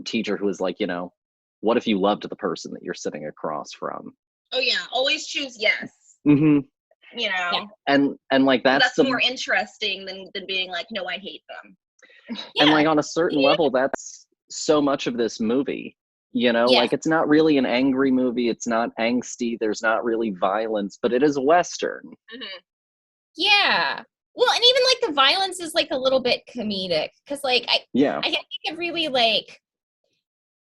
S3: teacher who was like, you know, what if you loved the person that you're sitting across from?
S2: Oh yeah, always choose yes.
S3: You
S2: know,
S3: and like that's
S2: more interesting than being like, no, I hate them.
S3: And like on a certain level, that's so much of this movie, you know, like it's not really an angry movie, it's not angsty, there's not really violence, but it is a Western.
S4: Yeah. Well, and even like the violence is like a little bit comedic because like I think it really like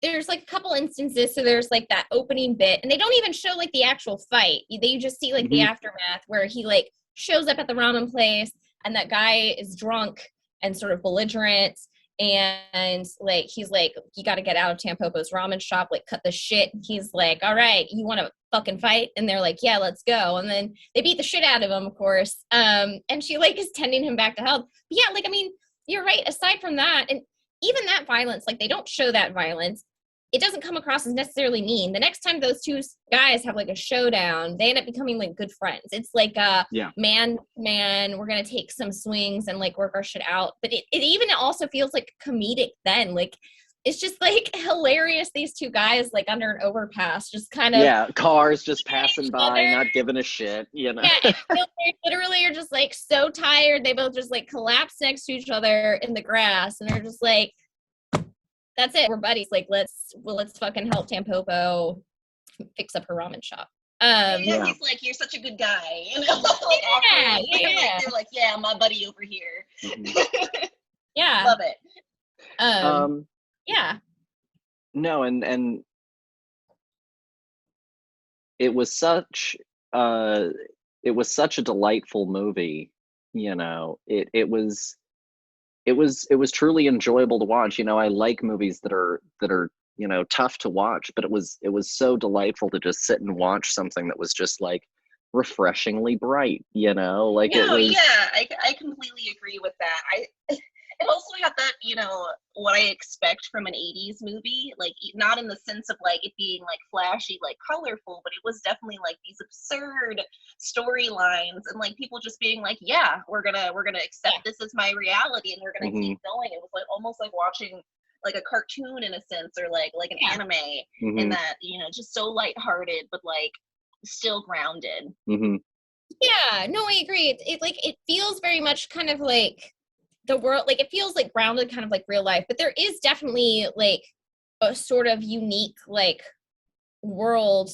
S4: there's like a couple instances. So there's like that opening bit and they don't even show like the actual fight. They just see like the aftermath where he like shows up at the ramen place and that guy is drunk and sort of belligerent. And like, he's like, you got to get out of Tampopo's ramen shop, like cut the shit. He's like, all right, you want to fucking fight? And they're like, yeah, let's go. And then they beat the shit out of him, of course. And she like is tending him back to health. But yeah, like, I mean, you're right. Aside from that, and even that violence, like they don't show that violence. It doesn't come across as necessarily mean. The next time those two guys have like a showdown, they end up becoming like good friends. It's like man, we're going to take some swings and like work our shit out. But it even also feels like comedic then. Like it's just like hilarious. These two guys like under an overpass, just kind of
S3: cars just passing
S4: each
S3: by,
S4: other.
S3: not giving a shit, you know.
S4: Yeah, and they literally are just like so tired. They both just like collapse next to each other in the grass, and they're just like, "That's it, we're buddies. Like, let's fucking help Tampopo fix up her ramen shop."
S3: Yeah.
S2: He's like, "You're such a good guy," you know. Like, they're like, "Yeah, my buddy over here."
S4: Yeah,
S2: love it.
S4: Yeah.
S3: No, and it was such a delightful movie, you know. It was truly enjoyable to watch. You know, I like movies that are you know, tough to watch, but it was so delightful to just sit and watch something that was just like refreshingly bright, you know. Like it was.
S2: Yeah, I completely agree with that. It also had that, you know, what I expect from an 80s movie, like not in the sense of like it being like flashy, like colorful, but it was definitely like these absurd storylines and like people just being like, yeah, we're gonna accept this as my reality and we're gonna keep going. It was like almost like watching like a cartoon in a sense, or like an anime, in that, you know, just so lighthearted but like still grounded.
S4: Yeah, no, I agree. It feels very much kind of like the world, like it feels like grounded, kind of like real life, but there is definitely like a sort of unique like world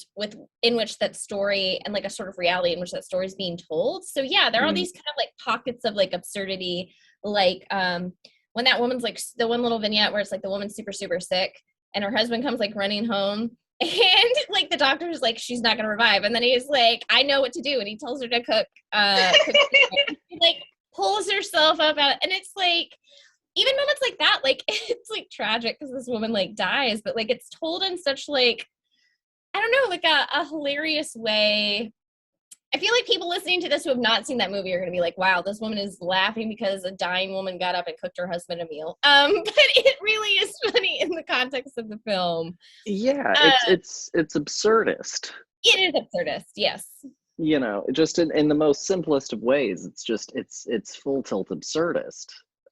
S4: in which that story, and like a sort of reality in which that story is being told. So yeah, there are these kind of like pockets of like absurdity, like when that woman's like, the one little vignette where it's like the woman's super sick and her husband comes like running home and like the doctor's like, she's not gonna revive, and then he's like, I know what to do, and he tells her to cook he, like pulls herself up out, and it's like, even moments like that, like it's like tragic because this woman like dies, but like it's told in such like, I don't know, like a hilarious way. I feel like people listening to this who have not seen that movie are going to be like, wow, this woman is laughing because a dying woman got up and cooked her husband a meal. But it really is funny in the context of the film.
S3: Yeah, it's absurdist.
S4: It is absurdist, yes.
S3: You know, just in the most simplest of ways. It's just it's full tilt absurdist.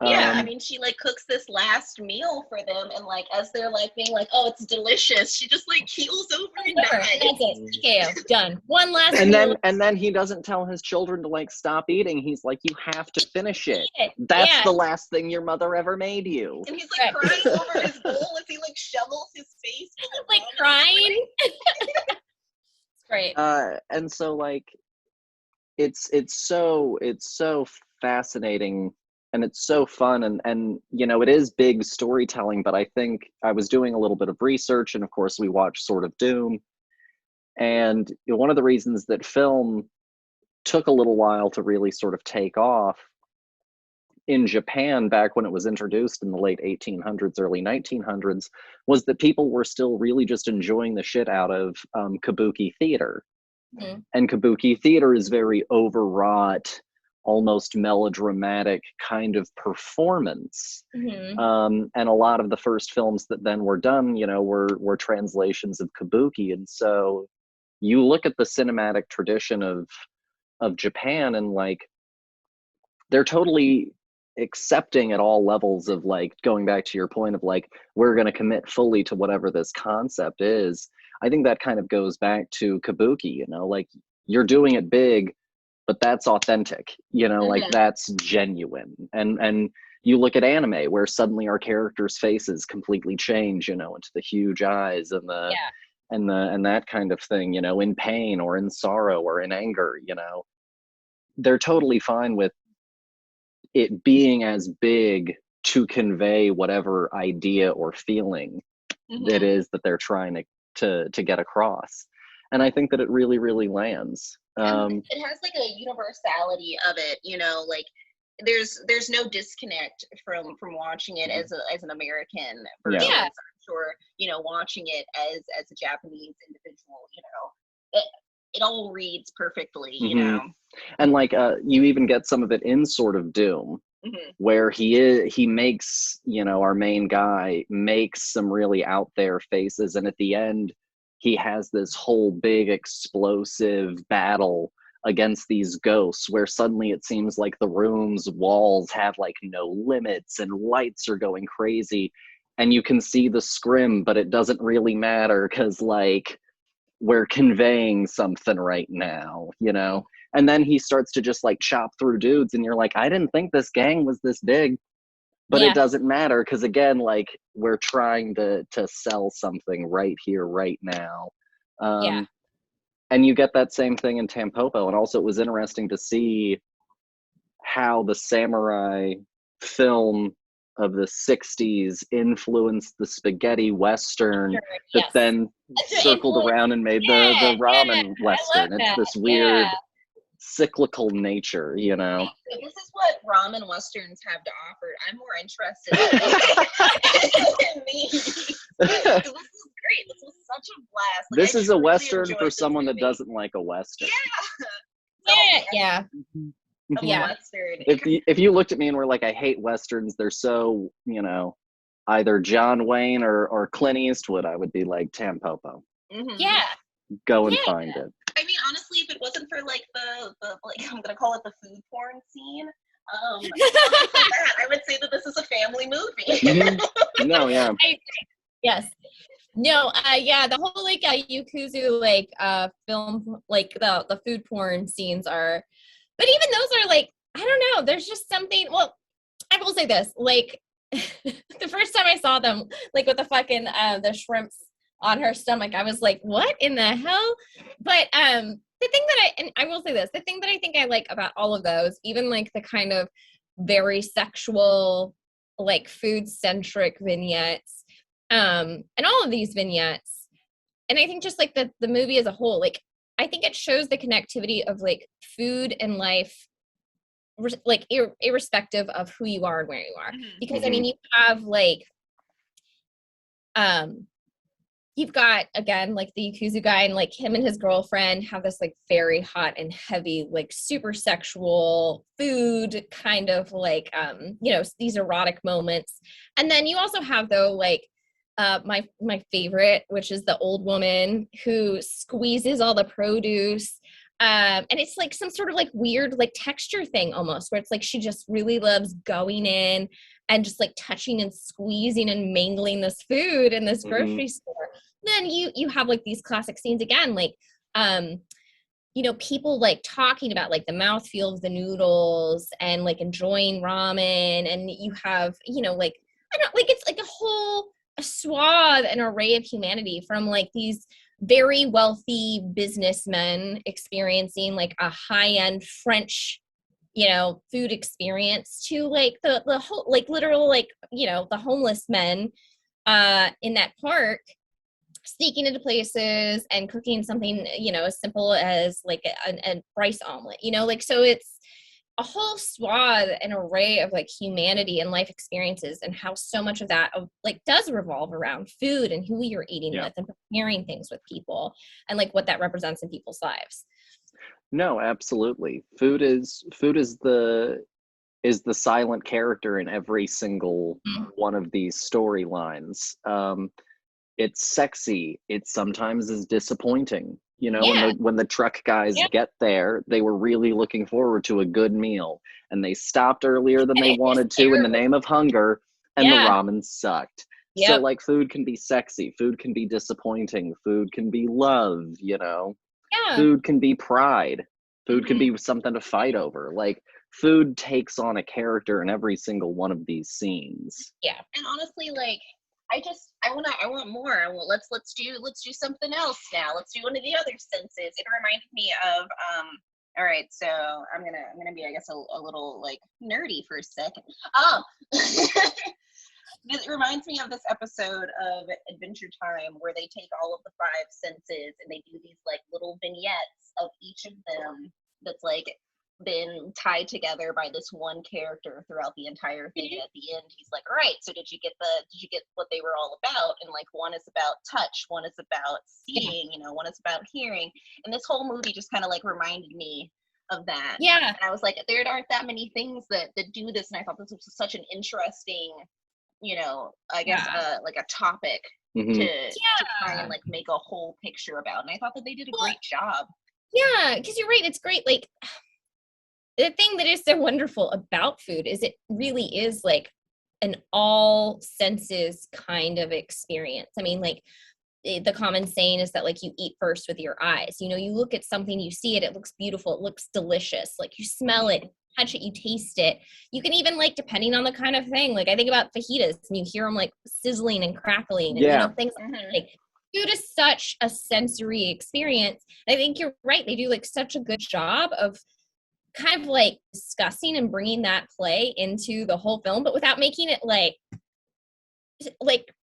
S2: Yeah, I mean, she like cooks this last meal for them, and like as they're like being like, "Oh, it's delicious," she just like keels over and dies.
S4: That's it. TKO. Done. One last
S3: meal. And then he doesn't tell his children to like stop eating. He's like, "You have to finish it. That's the last thing your mother ever made you."
S2: And he's like crying over his bowl as he like shovels his face,
S4: like crying. It's great.
S3: And so like, it's so fascinating. And it's so fun, and you know, it is big storytelling, but I think I was doing a little bit of research, and of course we watched Sword of Doom, and you know, one of the reasons that film took a little while to really sort of take off in Japan back when it was introduced in the late 1800s, early 1900s, was that people were still really just enjoying the shit out of kabuki theater. And kabuki theater is very overwrought, almost melodramatic kind of performance. And a lot of the first films that then were done, you know, were translations of kabuki. And so you look at the cinematic tradition of Japan, and like, they're totally accepting at all levels of like, going back to your point of like, we're going to commit fully to whatever this concept is. I think that kind of goes back to kabuki, you know, like, you're doing it big, but that's authentic, you know, like that's genuine. And you look at anime where suddenly our characters' faces completely change, you know, into the huge eyes and and that kind of thing, you know, in pain or in sorrow or in anger, you know. They're totally fine with it being as big to convey whatever idea or feeling it is that they're trying to get across. And I think that it really, really lands.
S2: It has like a universality of it, you know, like there's no disconnect from watching it as an American versus, I'm sure, you know, watching it as a Japanese individual, you know, it all reads perfectly, you know.
S3: And like you even get some of it in Sword of Doom, where he makes, you know, our main guy makes some really out there faces, and at the end he has this whole big explosive battle against these ghosts where suddenly it seems like the room's walls have like no limits and lights are going crazy. and you can see the scrim, but it doesn't really matter because like we're conveying something right now, you know? And then he starts to just like chop through dudes, and you're like, I didn't think this gang was this big, but it doesn't matter because again, like we're trying to sell something right here, right now. And you get that same thing in Tampopo. And also, it was interesting to see how the samurai film of the 60s influenced the spaghetti western that then circled around and made the ramen western. It's this weird cyclical nature, you know.
S4: So this is what ramen westerns have to offer. I'm more interested in these. This is great. This was such a blast. Like,
S3: this is a western for someone that doesn't like a western.
S4: Yeah. Western.
S3: If you looked at me and were like, I hate westerns, they're so, you know, either John Wayne or Clint Eastwood, I would be like, Tampopo.
S4: Yeah.
S3: Go and find it.
S2: I mean, honestly, if it wasn't for like the like, I'm gonna call it the food porn scene, I would say that this is a family movie.
S3: No, yeah.
S4: Yes. No, the whole like Yakuza like film, like the food porn scenes are, but even those are like, I don't know, there's just something. Well, I will say this, like the first time I saw them, like with the fucking the shrimps on her stomach, I was like, what in the hell? But the thing that I will say this, the thing that I think I like about all of those, even like the kind of very sexual, like food centric vignettes, and all of these vignettes, and I think just like the movie as a whole, like I think it shows the connectivity of like food and life, like irrespective of who you are and where you are. Because I mean, you have like you've got, again, like the Yakuza guy, and like him and his girlfriend have this like very hot and heavy, like super sexual food kind of like, you know, these erotic moments. And then you also have, though, like my favorite, which is the old woman who squeezes all the produce. And it's like some sort of like weird like texture thing almost, where it's like she just really loves going in and just like touching and squeezing and mangling this food in this grocery store. Then you have like these classic scenes again, like you know, people like talking about like the mouthfeel of the noodles and like enjoying ramen, and you have, you know, like I don't like, it's like a swath and array of humanity, from like these very wealthy businessmen experiencing like a high-end French, you know, food experience, to like the whole, like literal, like, you know, the homeless men in that park sneaking into places and cooking something, you know, as simple as like a rice omelet, you know, like, so it's a whole swath and array of like humanity and life experiences, and how so much of that like does revolve around food and who you're eating with and preparing things with people, and like what that represents in people's lives.
S3: No, absolutely. Food is the silent character in every single one of these storylines. It's sexy. It sometimes is disappointing. You know, when the truck guys get there, they were really looking forward to a good meal, and they stopped earlier than they wanted to in the name of hunger, and the ramen sucked. So like, food can be sexy, food can be disappointing, food can be love, you know. Food can be pride, food can be something to fight over. Like, food takes on a character in every single one of these scenes.
S2: And honestly, like, I want more. Let's do something else now. Let's do one of the other senses. It reminded me of all right, so I'm gonna be, I guess, a little like nerdy for a second. It reminds me of this episode of Adventure Time where they take all of the 5 senses and they do these like little vignettes of each of them that's like been tied together by this one character throughout the entire thing. And at the end, he's like, all right, so did you get what they were all about? And like, one is about touch, one is about seeing, you know, one is about hearing. And this whole movie just kind of like reminded me of that. And I was like, there aren't that many things that do this. And I thought this was such an interesting, you know, I guess like a topic to try and like make a whole picture about. And I thought that they did a great job.
S4: Yeah, because you're right, it's great. Like, the thing that is so wonderful about food is it really is like an all senses kind of experience. I mean, like, the common saying is that like you eat first with your eyes. You know, you look at something, you see it, it looks beautiful, it looks delicious. Like you smell it, touch it, you taste it. You can even like, depending on the kind of thing, like I think about fajitas and you hear them like sizzling and crackling and you know things like that. Like food is such a sensory experience. I think you're right. They do like such a good job of kind of like discussing and bringing that play into the whole film, but without making it like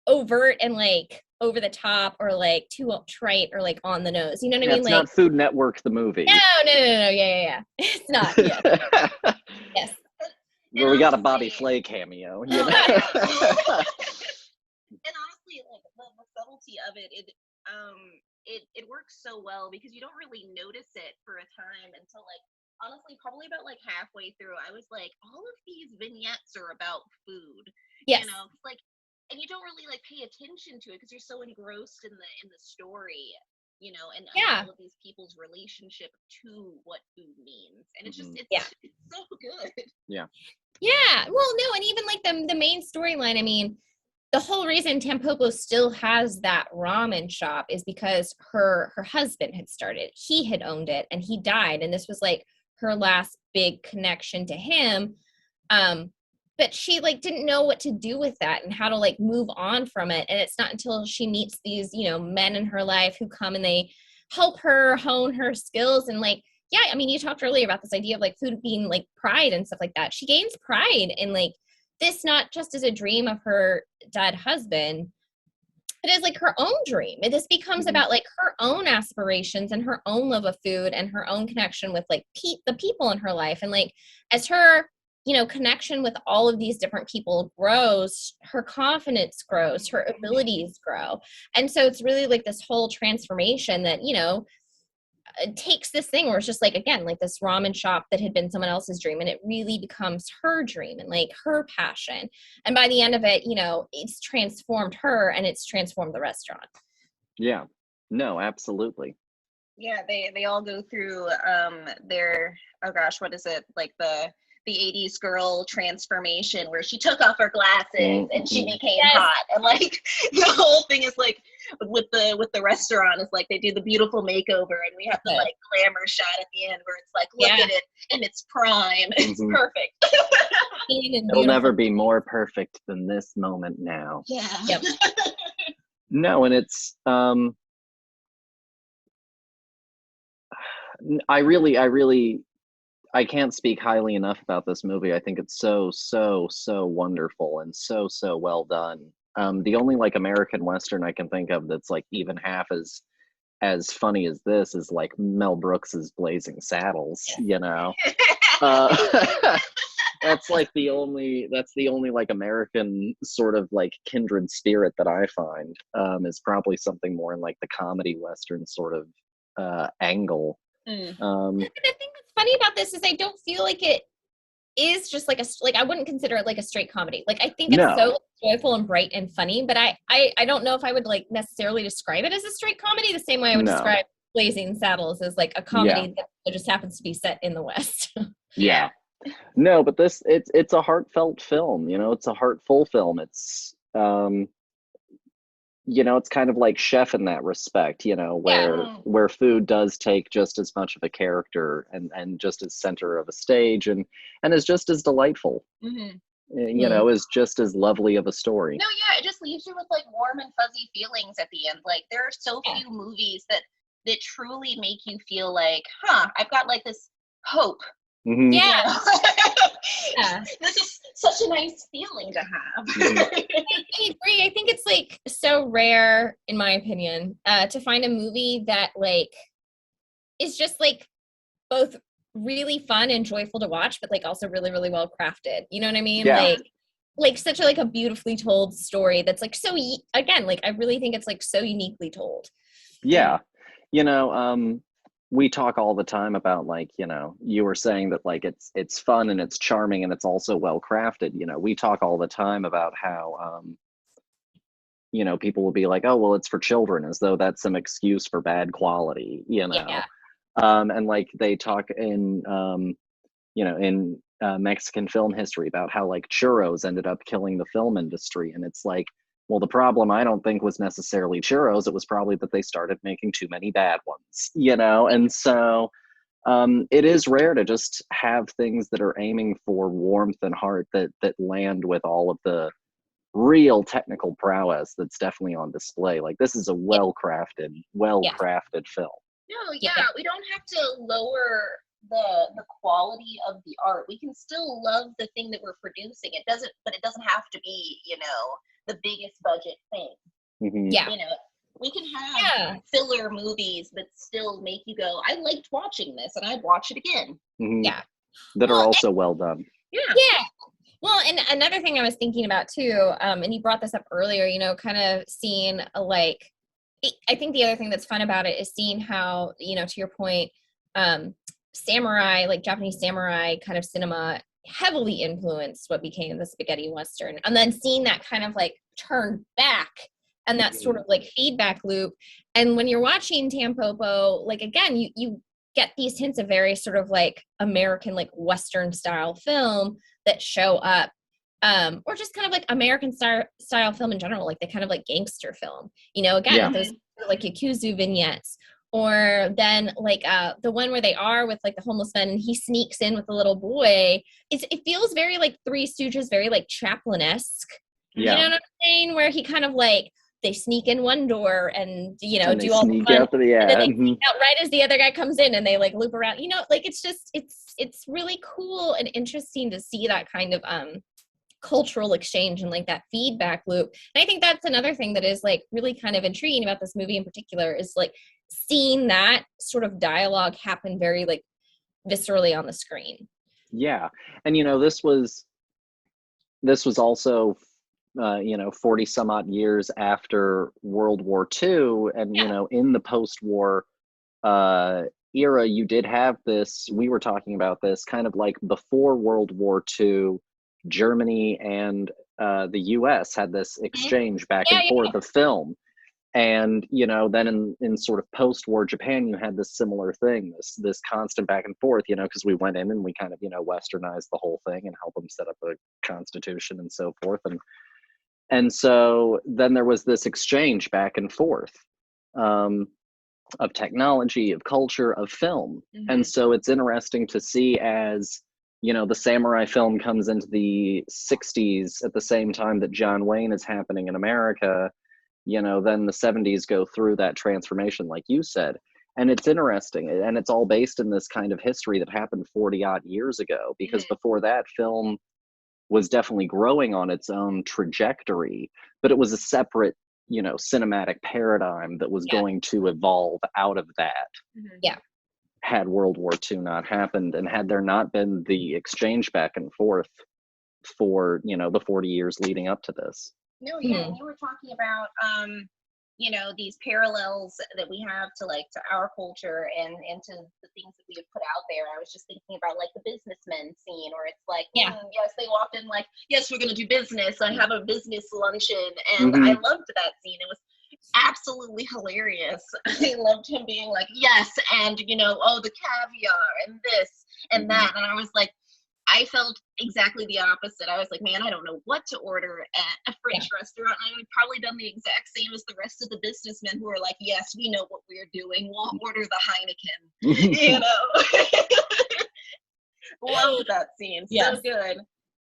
S4: overt and like over the top or like too trite or like on the nose. You know what I mean?
S3: It's
S4: Like
S3: not Food Network the movie.
S4: No. Yeah. It's not. Yeah. Yes.
S3: Where we got a Bobby Flay cameo. You know?
S2: And honestly, like the subtlety of it, it works so well because you don't really notice it for a time until like honestly probably about like halfway through. I was like, all of these vignettes are about food.
S4: Yes.
S2: You know, like, and you don't really like pay attention to it because you're so engrossed in the story, you know, and all of these people's relationship to what food means, and it's just it's so good.
S3: Yeah.
S4: Well, no, and even like the main storyline. I mean, the whole reason Tampopo still has that ramen shop is because her husband had started. He had owned it, and he died, and this was like her last big connection to him. But she like didn't know what to do with that and how to like move on from it. And it's not until she meets these, you know, men in her life who come and they help her hone her skills. And like, yeah, I mean, you talked earlier about this idea of like food being like pride and stuff like that. She gains pride in like this, not just as a dream of her dead husband, but as like her own dream. And this becomes about like her own aspirations and her own love of food and her own connection with like the people in her life. And like, as her, you know, connection with all of these different people grows, her confidence grows, her abilities grow. And so it's really like this whole transformation that, you know, takes this thing where it's just like, again, like this ramen shop that had been someone else's dream, and it really becomes her dream and like her passion. And by the end of it, you know, it's transformed her and it's transformed the restaurant.
S3: Yeah. No, absolutely.
S2: Yeah, they all go through their, oh gosh, what is it, like the 80s girl transformation where she took off her glasses and she became hot, and like the whole thing is like with the restaurant is like they do the beautiful makeover and we have the like glamour shot at the end where it's like look at it in its prime. It's perfect.
S3: It'll never be more perfect than this moment now.
S2: Yeah.
S4: Yep.
S3: No, and it's I can't speak highly enough about this movie. I think it's so wonderful and so well done. The only like American Western I can think of that's like even half as funny as this is like Mel Brooks's Blazing Saddles, you know. That's the only like American sort of like kindred spirit that I find is probably something more in like the comedy Western sort of angle.
S4: The thing that's funny about this is I don't feel like it is just like I wouldn't consider it like a straight comedy. Like I think it's so joyful and bright and funny, but I don't know if I would like necessarily describe it as a straight comedy the same way I would describe Blazing Saddles as like a comedy that just happens to be set in the West.
S3: Yeah. No, but it's a heartfelt film, you know, it's a heartful film. It's you know, it's kind of like Chef in that respect, you know, where food does take just as much of a character and just as center of a stage and is just as delightful. You know, is just as lovely of a story.
S2: No, yeah, it just leaves you with like warm and fuzzy feelings at the end. Like there are so few movies that truly make you feel like, I've got like this hope.
S4: Yeah.
S2: This is such a nice feeling to have.
S4: I agree. I think it's like so rare, in my opinion, to find a movie that like is just like both really fun and joyful to watch, but like also really, really well crafted. You know what I mean?
S3: Yeah.
S4: Like such a like a beautifully told story that's like so again, like I really think it's like so uniquely told.
S3: Yeah. You know, we talk all the time about like, you know, you were saying that like it's fun and it's charming and it's also well crafted. You know, we talk all the time about how you know, people will be like, oh well, it's for children, as though that's some excuse for bad quality, you know. And like they talk in you know, in Mexican film history about how like churros ended up killing the film industry. And it's like, well, the problem I don't think was necessarily churros. It was probably that they started making too many bad ones, you know? And so it is rare to just have things that are aiming for warmth and heart that land with all of the real technical prowess that's definitely on display. Like this is a well-crafted film.
S5: No, yeah, we don't have to lower the quality of the art. We can still love the thing that we're producing. It doesn't have to be, you know, the biggest budget thing.
S3: Mm-hmm.
S4: Yeah.
S5: You know, we can have filler movies that still make you go, I liked watching this and I'd watch it again.
S3: Mm-hmm.
S4: Yeah.
S3: That are also well done.
S5: Yeah.
S4: Yeah. Well, and another thing I was thinking about too, and you brought this up earlier, you know, kind of seeing like, I think the other thing that's fun about it is seeing how, you know, to your point, samurai, like Japanese samurai kind of cinema heavily influenced what became the spaghetti Western. And then seeing that kind of like turn back and that sort of like feedback loop. And when you're watching Tampopo, like again, you get these hints of very sort of like American, like Western style film that show up. Or just kind of like American style film in general, like the kind of like gangster film, you know, again, those like Yakuza vignettes, or then like the one where they are with like the homeless man and he sneaks in with the little boy. It feels very like Three Stooges, very like Chaplin-esque.
S3: Yeah.
S4: You know what I'm saying? Where he kind of like, they sneak in one door and, you know,
S3: and
S4: do all the fun.
S3: out
S4: And then they sneak out right as the other guy comes in and they like loop around, you know, like it's just, it's really cool and interesting to see that kind of, cultural exchange and like that feedback loop. And I think that's another thing that is like really kind of intriguing about this movie in particular is like seeing that sort of dialogue happen very like viscerally on the screen.
S3: Yeah. And you know, this was also 40 some odd years after World War II, and you know, in the post-war era, you did have this, we were talking about this kind of like before World War II, Germany and the US had this exchange back and forth of film. And, you know, then in sort of post-war Japan, you had this similar thing, this constant back and forth, you know, because we went in and we kind of, you know, westernized the whole thing and helped them set up a constitution and so forth. And so then there was this exchange back and forth of technology, of culture, of film. And so it's interesting to see as, you know, the samurai film comes into the 60s at the same time that John Wayne is happening in America, you know, then the 70s go through that transformation, like you said. And it's interesting. And it's all based in this kind of history that happened 40 odd years ago, because before that, film was definitely growing on its own trajectory, but it was a separate, you know, cinematic paradigm that was going to evolve out of that.
S4: Yeah.
S3: Had World War II not happened, and had there not been the exchange back and forth for, you know, the 40 years leading up to this.
S5: No, yeah, you were talking about, you know, these parallels that we have to like to our culture and to the things that we have put out there. I was just thinking about like the businessmen scene, or it's like, yes, they walked in like, yes, we're gonna do business. I have a business luncheon, and I loved that scene. It was absolutely hilarious. I loved him being like, yes, and you know, oh, the caviar and this and that, and I was like, I felt exactly the opposite. I was like, man, I don't know what to order at a French restaurant. I would probably done the exact same as the rest of the businessmen who are like, yes, we know what we're doing. We'll order the Heineken. You know, loved that scene. So good.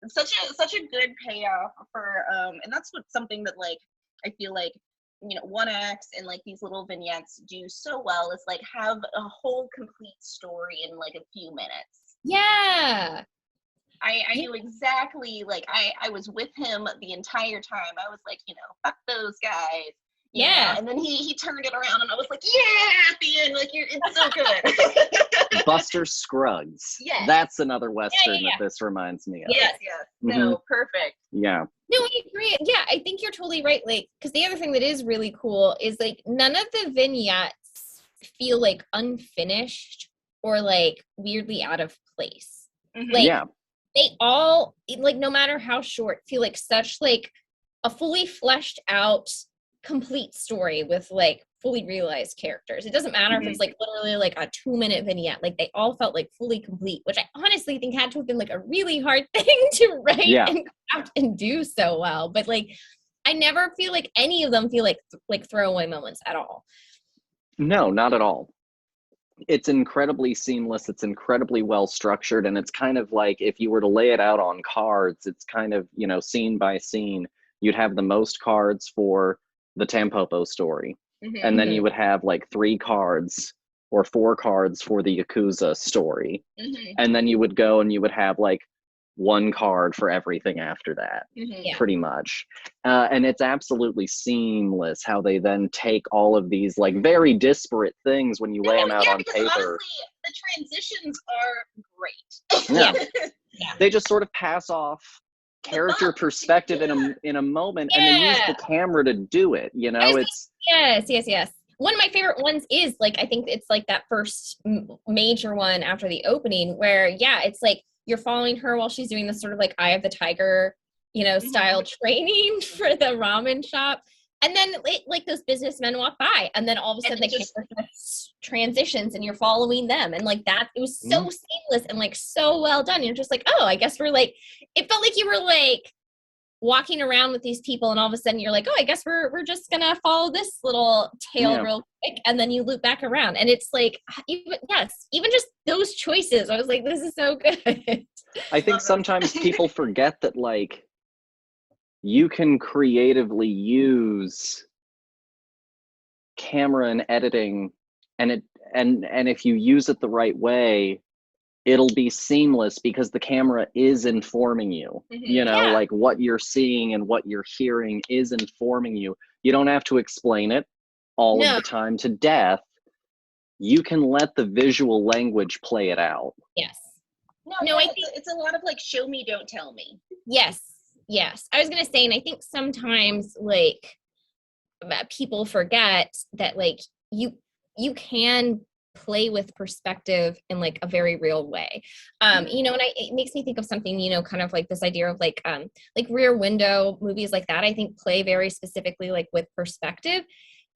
S5: Such a good payoff for and that's what something that like I feel like, you know, one acts and like these little vignettes do so well is like have a whole complete story in like a few minutes.
S4: Yeah.
S5: I knew exactly, like I was with him the entire time. I was like, you know, fuck those guys. You know? And then he turned it around and I was like, yeah, at the end, like it's so good.
S3: Buster Scruggs.
S5: Yes.
S3: That's another Western that this reminds me of.
S5: Yes. No, perfect.
S3: Yeah.
S4: No, I agree. Yeah, I think you're totally right. Like, because the other thing that is really cool is like none of the vignettes feel like unfinished or like weirdly out of place. Like, they all, like, no matter how short, feel like such like a fully fleshed out complete story with like fully realized characters. It doesn't matter if it's like literally like a 2-minute vignette. Like they all felt like fully complete, which I honestly think had to have been like a really hard thing to write and craft and do so well. But like I never feel like any of them feel like throwaway moments at all.
S3: No, not at all. It's incredibly seamless. It's incredibly well structured. And it's kind of like, if you were to lay it out on cards, it's kind of, you know, scene by scene, you'd have the most cards for the Tampopo story. And then you would have like 3 cards or 4 cards for the Yakuza story. And then you would go and you would have like 1 card for everything after that, pretty much. And it's absolutely seamless how they then take all of these like very disparate things when you lay them out on paper.
S5: Honestly, the transitions are great.
S3: They just sort of pass off character perspective in a moment, and they use the camera to do it. You know, it's
S4: yes. One of my favorite ones is like, I think it's like that first major one after the opening where, it's like you're following her while she's doing this sort of like Eye of the Tiger, you know, style training for the ramen shop. And then like those businessmen walk by and then all of a sudden the camera transitions and you're following them. And like that, it was so seamless and like so well done. You're just like, oh, I guess we're like, it felt like you were like walking around with these people and all of a sudden you're like, oh, I guess we're just gonna follow this little tail real quick, and then you loop back around, and it's like even just those choices, I was like, this is so good.
S3: I think sometimes people forget that like you can creatively use camera and editing, and if you use it the right way, it'll be seamless because the camera is informing you. You know, like what you're seeing and what you're hearing is informing you. You don't have to explain it all of the time to death. You can let the visual language play it out.
S5: No, I think it's a lot of like show me, don't tell me.
S4: Yes. I was gonna say, and I think sometimes like people forget that like you can play with perspective in like a very real way, you know, and it makes me think of something, you know, kind of like this idea of like Rear Window, movies like that I think play very specifically like with perspective.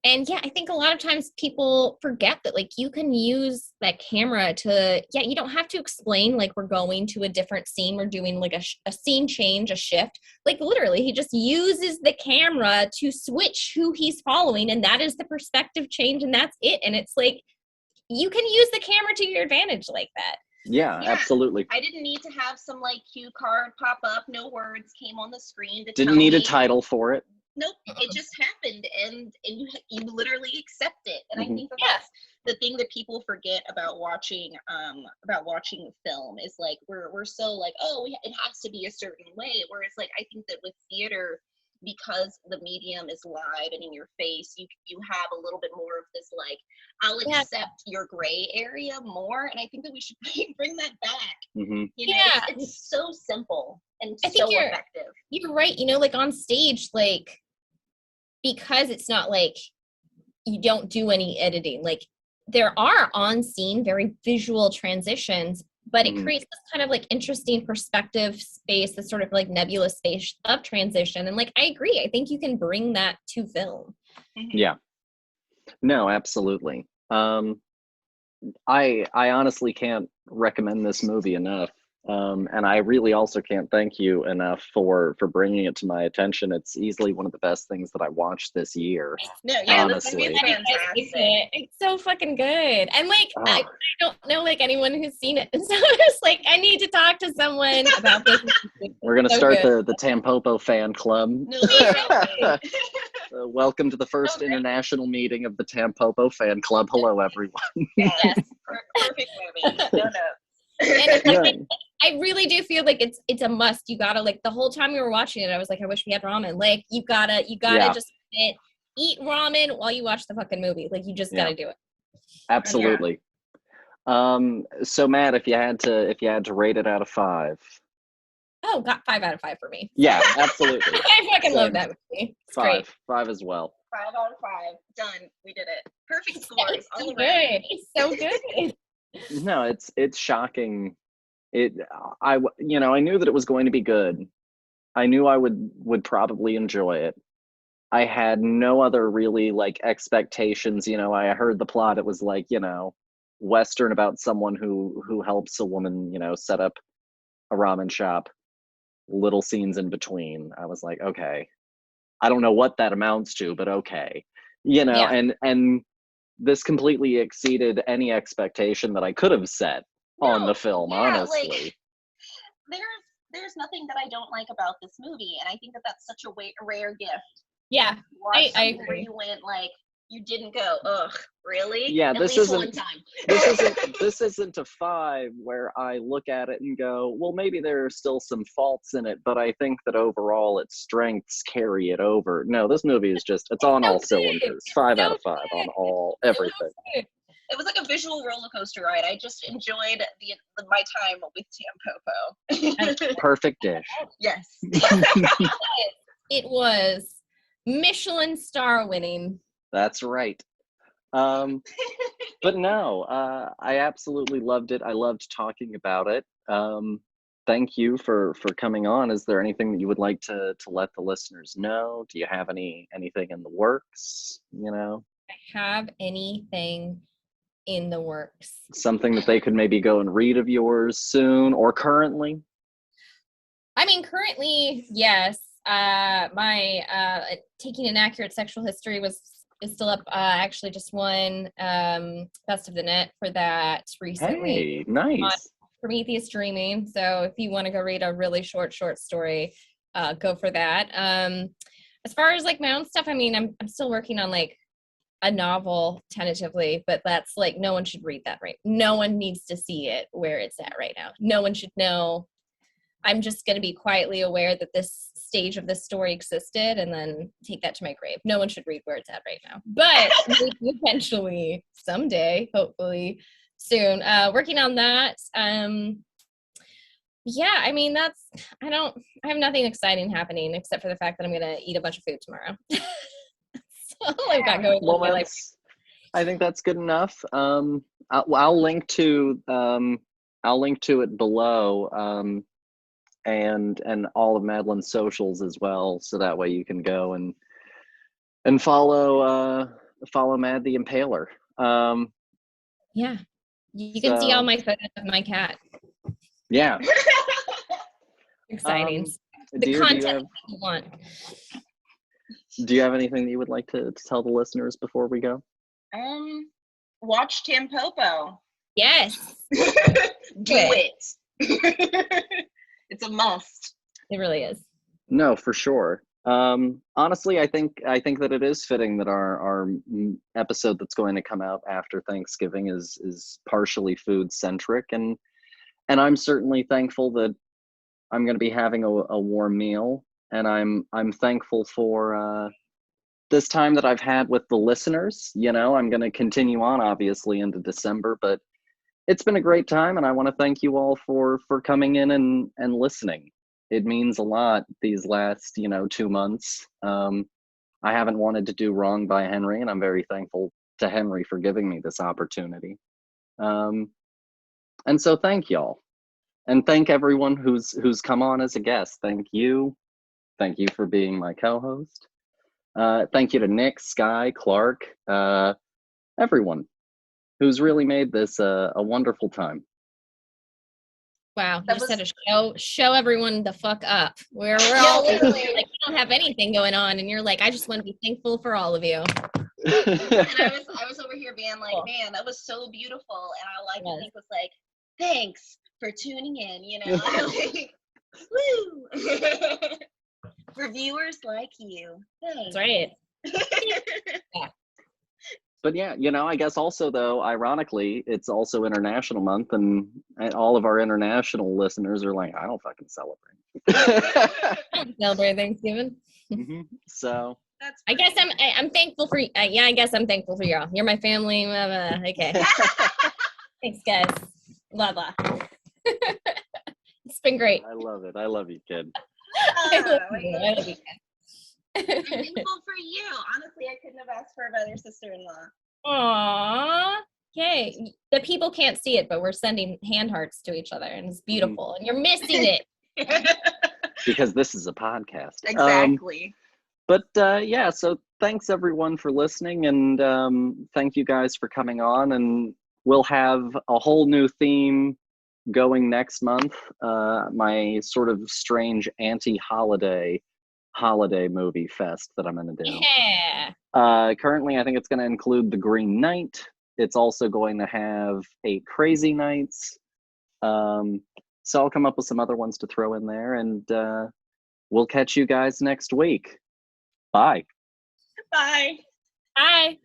S4: And I think a lot of times people forget that like you can use that camera to, you don't have to explain like we're going to a different scene, we're doing like a scene change, a shift. Like literally he just uses the camera to switch who he's following, and that is the perspective change, and that's it. And it's like you can use the camera to your advantage like that.
S3: Yeah, absolutely.
S5: I didn't need to have some like cue card pop up, no words came on the screen to
S3: didn't need a title for it.
S5: Nope, it just happened, and you literally accept it. And I think that's the thing that people forget about watching film is like we're so like, oh, it has to be a certain way, whereas like I think that with theater, because the medium is live and in your face, you have a little bit more of this like, I'll accept your gray area more, and I think that we should bring that back. You know, it's so simple and so effective.
S4: You're right. You know, like on stage, like because it's not like you don't do any editing, like there are on scene very visual transitions, but it creates this kind of like interesting perspective space, this sort of like nebulous space of transition. And like, I agree. I think you can bring that to film.
S3: Yeah. No, absolutely. I honestly can't recommend this movie enough. And I really also can't thank you enough for bringing it to my attention. It's easily one of the best things that I watched this year.
S5: No,
S3: honestly.
S4: It's so fucking good. And like, I don't know like anyone who's seen it. So it's like, I need to talk to someone about this.
S3: We're going to start the Tampopo fan club. Welcome to the first international meeting of the Tampopo fan club. Hello, everyone.
S5: Yes. Perfect movie. No.
S4: And I really do feel like it's a must. You gotta, like, the whole time we were watching it, I was like, I wish we had ramen. Like, you gotta just eat ramen while you watch the fucking movie. Like, you just gotta do it.
S3: Absolutely. So Matt, if you had to rate it out of 5.
S4: Oh, got 5 out of 5 for me.
S3: Yeah, absolutely.
S4: I fucking love that movie. It's
S3: 5.
S4: great.
S3: 5 as well.
S5: 5 out of 5. Done. We did it. Perfect scores.
S4: It's so good. It's so good.
S3: No, it's shocking. I knew that it was going to be good. I knew I would probably enjoy it. I had no other really like expectations. I heard the plot. It was like, Western about someone who helps a woman, set up a ramen shop, little scenes in between. I was like, okay, I don't know what that amounts to, but okay.
S4: Yeah.
S3: And this completely exceeded any expectation that I could have set on
S5: No,
S3: the film,
S5: yeah,
S3: honestly.
S5: like there's nothing that I don't like about this movie, and I think that that's such a rare gift.
S4: Yeah,
S5: To watch
S4: I
S5: something where
S4: agree.
S5: you went like, you didn't go, ugh, really?
S3: Yeah,
S5: At
S3: this
S5: least one
S3: isn't
S5: time.
S3: this isn't a 5 where I look at it and go, well, maybe there are still some faults in it, but I think that overall its strengths carry it over. No, this movie is just, it's on
S4: so
S3: all
S4: good.
S3: cylinders.
S4: It's
S3: 5 out
S4: so
S3: of 5 on
S4: good.
S3: all
S4: So
S3: everything.
S4: good.
S5: It was like a visual roller coaster ride. I just enjoyed my time with Tampopo.
S3: Perfect dish.
S5: Yes.
S4: It was Michelin star winning.
S3: That's right. But no, I absolutely loved it. I loved talking about it. Thank you for coming on. Is there anything that you would like to let the listeners know? Do you have anything in the works?
S4: Have anything in the works?
S3: Something that they could maybe go and read of yours soon or currently?
S4: I mean, currently, yes. My taking an accurate sexual history is still up. Actually, just won Best of the Net for that recently.
S3: Hey, nice.
S4: Prometheus Dreaming. So if you want to go read a really short story, go for that. As far as like my own stuff, I mean, I'm still working on like a novel tentatively, but that's like no one should read that, right? No one needs to see it where it's at right now. No one should know. I'm just going to be quietly aware that this stage of this story existed and then take that to my grave. No one should read where it's at right now, but eventually, someday, hopefully soon, working on that. Yeah, I mean, I have nothing exciting happening except for the fact that I'm going to eat a bunch of food tomorrow. That's all I've got going on in my life.
S3: I think that's good enough. I'll link to it below. And all of Madeleine's socials as well, so that way you can go and follow Mad the Impaler.
S4: Yeah, you can see all my photos of my cat.
S3: Yeah.
S4: Exciting. The
S3: Dear,
S4: content you want.
S3: Do you have anything that you would like to tell the listeners before we go?
S5: Watch Tampopo.
S4: Yes.
S5: Do it. It's a must.
S4: It really is.
S3: No, for sure. Honestly, I think that it is fitting that our episode that's going to come out after Thanksgiving is partially food centric, and I'm certainly thankful that I'm going to be having a warm meal, and I'm thankful for this time that I've had with the listeners. I'm going to continue on obviously into December, but it's been a great time, and I want to thank you all for coming in and listening. It means a lot these last 2 months. I haven't wanted to do wrong by Henry, and I'm very thankful to Henry for giving me this opportunity. And so thank y'all, and thank everyone who's come on as a guest. Thank you for being my co-host. Thank you to Nick, Sky, Clark, everyone who's really made this a wonderful time.
S4: Wow, you just had to show everyone the fuck up. We're all
S5: literally
S4: like, you don't have anything going on, and you're like, I just want to be thankful for all of you.
S5: And I was over here being like, man, that was so beautiful, and all I could think was like, thanks for tuning in. Like, woo, for viewers like you. Thanks.
S4: That's right.
S3: Yeah. But yeah, I guess also though, ironically, it's also International Month, and all of our international listeners are like, I don't fucking celebrate.
S4: I don't celebrate Thanksgiving.
S3: Mm-hmm. So
S4: I guess I'm thankful for I guess I'm thankful for y'all. You're my family. Okay. Thanks, guys. Blah blah. It's been great.
S3: I love it. I love you, kid.
S4: I love you, kid.
S5: I'm thankful for you. Honestly, I couldn't have asked for a better sister-in-law.
S4: Aww. Okay. The people can't see it, but we're sending hand hearts to each other, and it's beautiful. And you're missing it.
S3: Because this is a podcast.
S5: Exactly.
S3: But yeah, so thanks everyone for listening, and thank you guys for coming on. And we'll have a whole new theme going next month. My sort of strange anti-holiday movie fest that I'm going to do.
S4: Yeah.
S3: Currently, I think it's going to include The Green Knight. It's also going to have 8 Crazy Nights. So I'll come up with some other ones to throw in there, and we'll catch you guys next week. Bye.
S5: Bye.
S4: Bye.